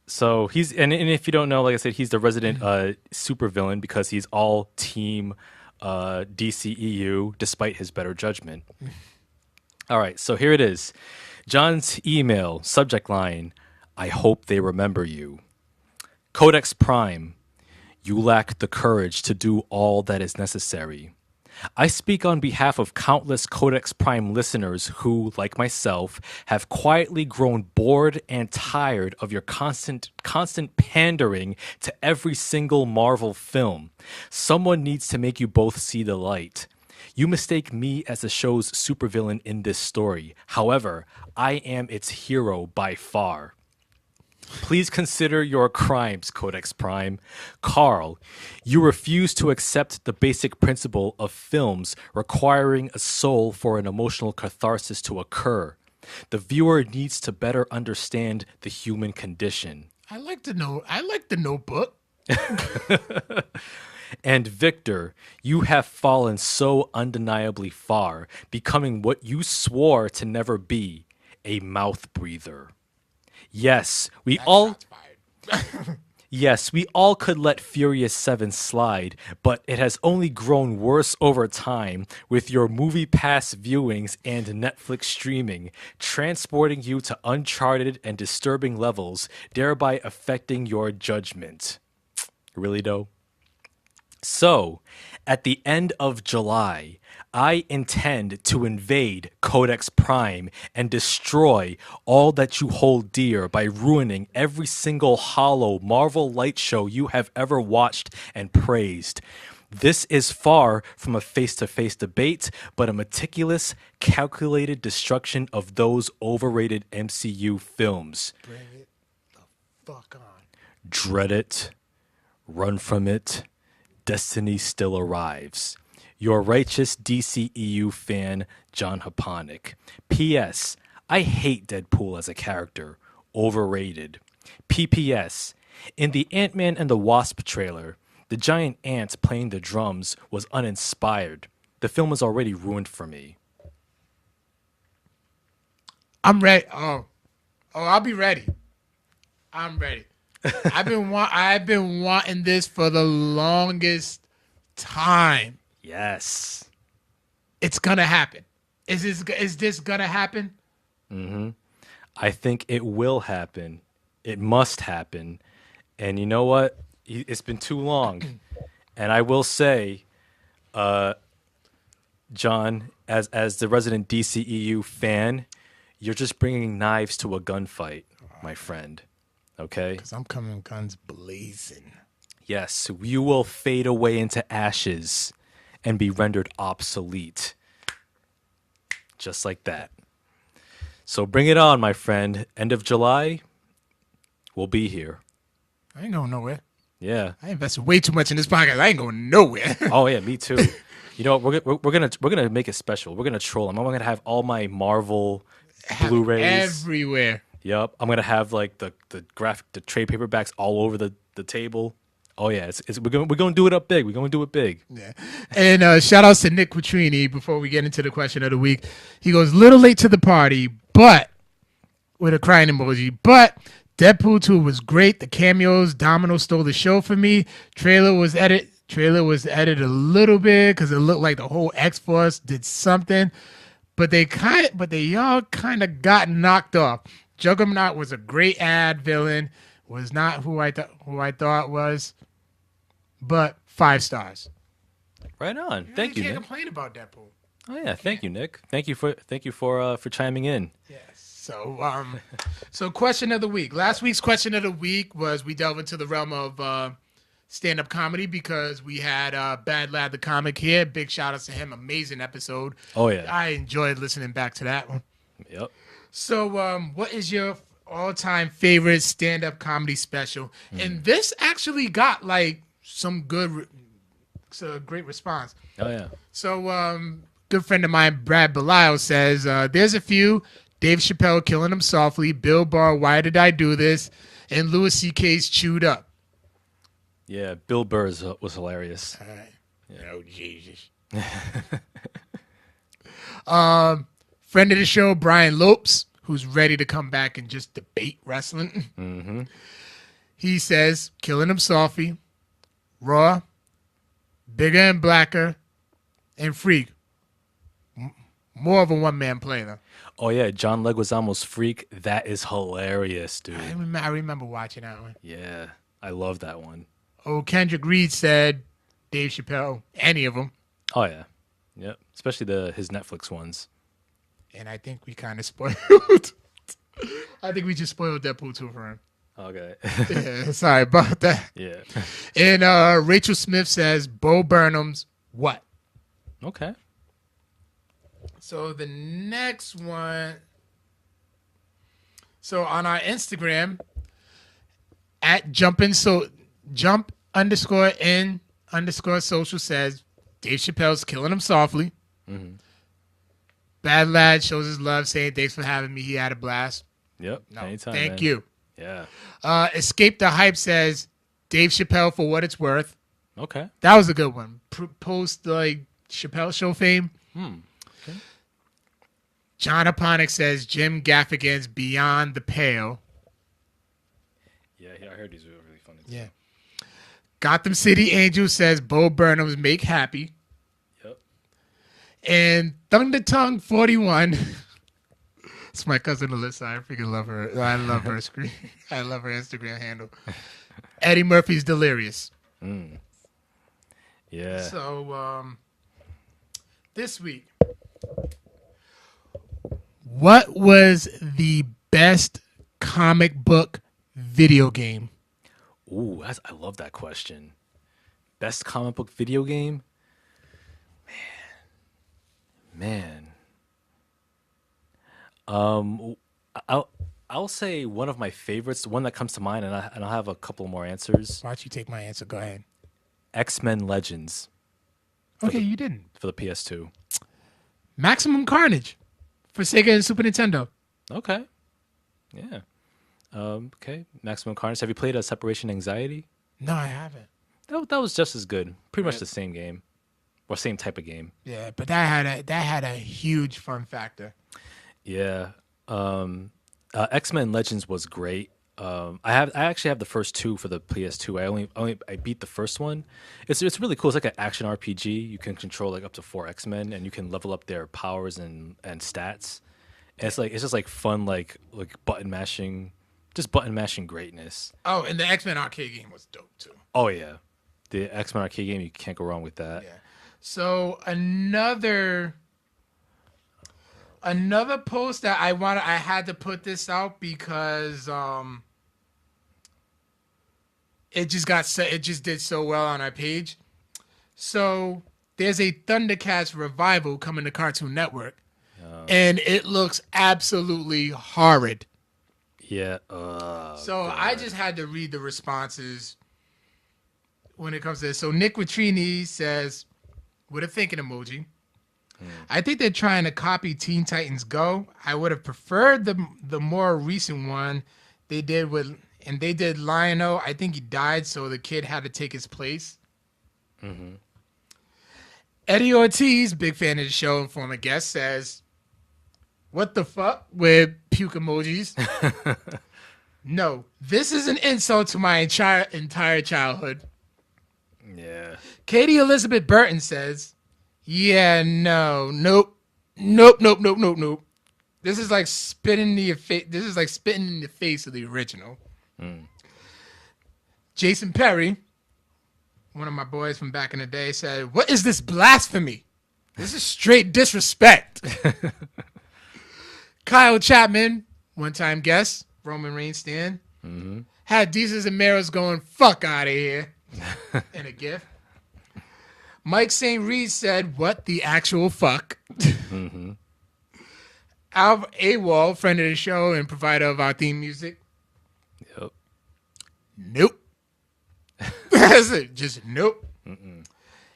So and if you don't know, like I said, he's the resident supervillain because he's all team DCEU despite his better judgment. All right, so here it is. John's email, subject line, I hope they remember you. Codex Prime, you lack the courage to do all that is necessary. I speak on behalf of countless Codex Prime listeners who, like myself, have quietly grown bored and tired of your constant pandering to every single Marvel film. Someone needs to make you both see the light. You mistake me as the show's supervillain in this story. However, I am its hero by far. Please consider your crimes, Codex Prime. Carl, you refuse to accept the basic principle of films requiring a soul for an emotional catharsis to occur. The viewer needs to better understand the human condition. I like the Notebook. And Victor, you have fallen so undeniably far, becoming what you swore to never be, a mouth breather. Yes, we all could let Furious 7 slide, but it has only grown worse over time with your Movie Pass viewings and Netflix streaming, transporting you to uncharted and disturbing levels, thereby affecting your judgment. Really, though? So, at the end of July, I intend to invade Codex Prime and destroy all that you hold dear by ruining every single hollow Marvel light show you have ever watched and praised. This is far from a face to face debate, but a meticulous, calculated destruction of those overrated MCU films. Bring it the fuck on. Dread it, run from it, destiny still arrives. Your righteous DCEU fan, John Haponic. P.S. I hate Deadpool as a character. Overrated. P.P.S. In the Ant-Man and the Wasp trailer, the giant ants playing the drums was uninspired. The film was already ruined for me. I'm ready. I'll be ready. I'm ready. I've been wanting this for the longest time. Yes. It's gonna happen. Is this gonna happen? I think it will happen. It must happen. And you know what? It's been too long. And I will say, John, as the resident DCEU fan, you're just bringing knives to a gunfight, my friend. Okay? Because I'm coming guns blazing. Yes, you will fade away into ashes and be rendered obsolete. Just like that. So bring it on, my friend. End of July, we'll be here. I ain't going nowhere. Yeah. I invested way too much in this podcast. I ain't going nowhere. Oh yeah, me too. You know what? We're gonna make it special. We're gonna troll them. I'm gonna have all my Marvel Blu-rays everywhere. Yep. I'm gonna have like the trade paperbacks all over the table. Oh yeah, we're gonna do it up big. We're gonna do it big. Yeah. And shout outs to Nick Quattrini before we get into the question of the week. He goes, little late to the party, but with a crying emoji. But Deadpool 2 was great. The cameos, Domino stole the show for me. Trailer was edited a little bit because it looked like the whole X-Force did something. But they all kind of got knocked off. Juggernaut was a great ad villain. Was not who I thought was. But 5 stars. Right on. Thank you, can't Nick. complain about Deadpool. Oh yeah, thank you, Nick. Thank you for chiming in. Yes. So question of the week. Last week's question of the week was we delve into the realm of stand-up comedy because we had Bad Lad the comic here. Big shout outs to him. Amazing episode. Oh yeah. I enjoyed listening back to that one. Yep. So what is your all-time favorite stand-up comedy special? And this actually got like some great response. Oh yeah. So good friend of mine, Brad Belial, says there's a few. Dave Chappelle, Killing Him Softly, Bill Barr, Why Did I Do This, and Louis C.K.'s Chewed Up. Yeah, Bill Burr was hilarious. All right. Yeah. Oh, Jesus. Friend of the show, Brian Lopes, who's ready to come back and just debate wrestling. Mm-hmm. He says, Killing Him Softly, Raw, Bigger and Blacker, and Freak. More of a one-man play, though. Oh yeah, John Leguizamo's Freak. That is hilarious, dude. I remember watching that one. Yeah, I love that one. Oh, Kendrick Reed said Dave Chappelle, any of them. Oh yeah, yep. Especially his Netflix ones. And I think we kind of spoiled. I think we just spoiled Deadpool 2 for him. Okay. Yeah, sorry about that. Yeah. And Rachel Smith says Bo Burnham's What? Okay. So the next one. So on our Instagram at jump _in _ social says Dave Chappelle's Killing Him Softly. Mm-hmm. Bad Lad shows his love, saying thanks for having me. He had a blast. Yep. No, anytime. thank man. you. Yeah. Escape the Hype says Dave Chappelle for what it's worth. Okay. That was a good one. Post like Chappelle show fame. Okay. John Aponic says Jim Gaffigan's Beyond the Pale. Yeah, I heard these were really funny. Yeah. Gotham City Angel says Bo Burnham's Make Happy. Yep. And Thunder Tongue 41. It's my cousin Alyssa. I freaking love her. I love her screen. I love her Instagram handle. Eddie Murphy's Delirious. Yeah. So this week, what was the best comic book video game? Ooh, I love that question. Best comic book video game? Man. I'll I'll say one of my favorites, the one that comes to mind, and I'll have a couple more answers. Why don't you take my answer? Go ahead. X-Men Legends Okay, you didn't. for the PS2. Maximum Carnage for Sega and Super Nintendo. Okay. Yeah. Okay. Maximum Carnage. Have you played Separation Anxiety? No, I haven't. That was just as good. Pretty much the same game, or same type of game. Yeah, but that had a huge fun factor. Yeah. X-Men Legends was great. I actually have the first two for the PS2. I beat the first one. It's really cool. It's like an action RPG. You can control like up to 4 X-Men, and you can level up their powers and stats. And it's just like fun like button mashing, just button mashing greatness. Oh, and the X-Men arcade game was dope too. Oh yeah, the X-Men arcade game, you can't go wrong with that. Yeah. So another post that I had to put this out because it just did so well on our page. So there's a Thundercats revival coming to Cartoon Network, and it looks absolutely horrid. Yeah. So I just had to read the responses when it comes to this. So Nick Vitrini says, with a thinking emoji, I think they're trying to copy Teen Titans Go. I would have preferred the more recent one they did Lion-O. I think he died, so the kid had to take his place. Mm-hmm. Eddie Ortiz, big fan of the show and former guest, says, what the fuck with puke emojis? No, this is an insult to my entire childhood. Yeah. Katie Elizabeth Burton says, yeah, nope. This is like spitting in your face. This is like spitting in the face of the original. Jason Perry, one of my boys from back in the day, said, what is this blasphemy? This is straight disrespect. Kyle Chapman, one-time guest, Roman Reigns stand, had Desus and Meros going, fuck out of here, in a gif. Mike St. Reed said, what the actual fuck? Alv Awol, friend of the show and provider of our theme music. Yep. Nope. That's it. Just nope.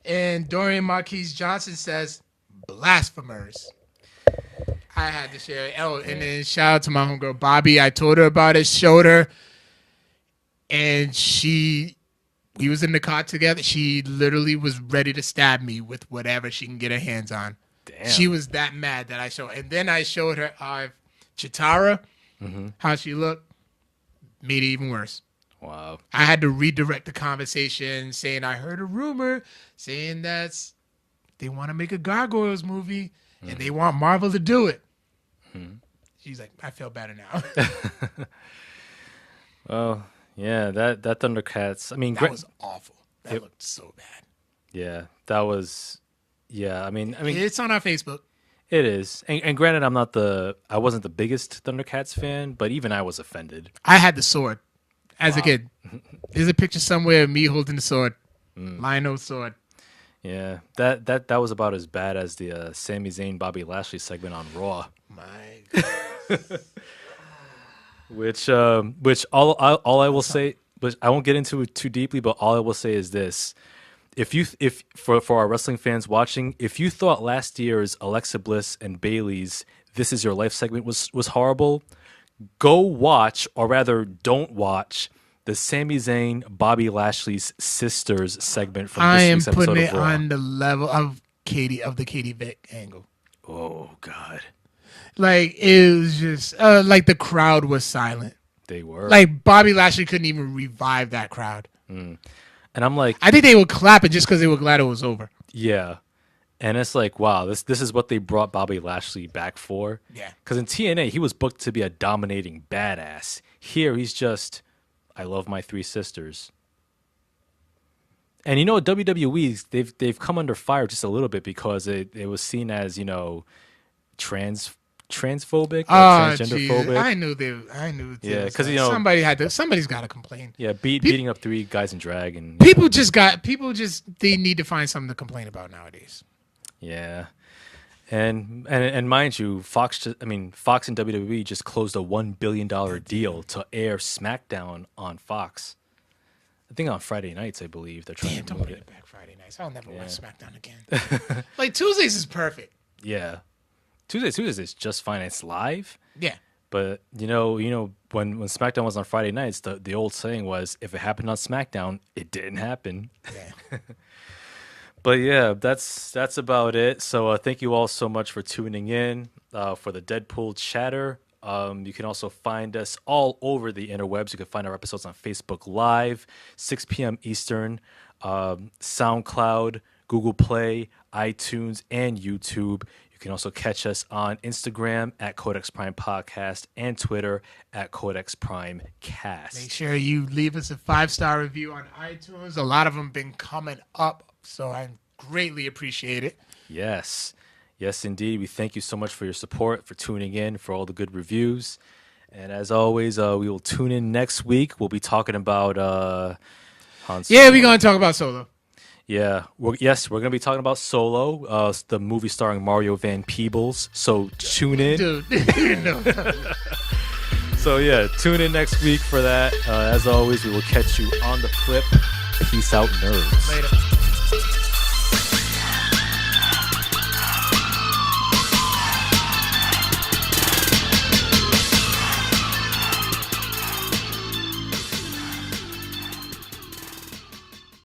And Dorian Marquise Johnson says, blasphemers. I had to share it. Oh, and then shout out to my homegirl Bobby. I told her about it, showed her, and we was in the car together. She literally was ready to stab me with whatever she can get her hands on. Damn. She was that mad that I showed. And then I showed her Chitara, how she looked. Made it even worse. Wow. I had to redirect the conversation saying I heard a rumor saying that they want to make a Gargoyles movie and they want Marvel to do it. She's like, I feel better now. Well, yeah, that Thundercats. I mean, That was awful. That looked so bad. yeah, that was. Yeah, I mean, It's on our Facebook. it is. And granted, I wasn't the biggest Thundercats fan, but even I was offended. I had the sword as a kid. There's a picture somewhere of me holding the sword. Lion-O sword. Yeah, that was about as bad as the Sami Zayn Bobby Lashley segment on Raw. My God. Which all I will say, but I won't get into it too deeply. But all I will say is this: if for our wrestling fans watching, if you thought last year's Alexa Bliss and Bayley's "This Is Your Life" segment was horrible, go watch, or rather, don't watch the Sami Zayn Bobby Lashley's sisters segment from I this am week's episode putting of it Raw. on the level of the Katie Vick angle. Oh God, Like, it was just, like the crowd was silent. they were Like, Bobby Lashley couldn't even revive that crowd. and I'm like, I think they were clapping just because they were glad it was over. yeah. And it's like, wow, this is what they brought Bobby Lashley back for. Yeah. Because in TNA, he was booked to be a dominating badass. Here, he's just, I love my 3 sisters. And you know, WWE they've come under fire just a little bit because it was seen as transphobic or Oh, transgender geez. phobic. I knew. Yeah, was 'cause, like- you know- somebody's got to complain. Yeah, beating up three guys in drag and People just they need to find something to complain about nowadays. yeah. And mind you, Fox and WWE just closed a $1 billion deal to air SmackDown on Fox. I think on Friday nights, I believe they're trying Damn, to don't move bring it. it back Friday nights. I'll never watch SmackDown again. Like Tuesdays is perfect. Yeah, Tuesdays is just fine. It's live, Yeah. but you know when SmackDown was on Friday nights, the old saying was, if it happened on SmackDown, it didn't happen. Yeah. But yeah, that's about it. So thank you all so much for tuning in for the Deadpool chatter. You can also find us all over the interwebs. You can find our episodes on Facebook Live, 6 p.m. Eastern, SoundCloud, Google Play, iTunes, and YouTube. You can also catch us on Instagram at Codex Prime Podcast and Twitter at Codex Prime Cast. Make sure you leave us a 5-star review on iTunes. A lot of them been coming up, so I greatly appreciate it. Yes. Yes, indeed. We thank you so much for your support, for tuning in, for all the good reviews. And as always, we will tune in next week. We'll be talking about Han Solo. Yeah, we're going to talk about Solo. Yeah. We're going to be talking about Solo, the movie starring Mario Van Peebles. So tune in. Dude, no. So, yeah, tune in next week for that. As always, we will catch you on the flip. Peace out, nerds. Later.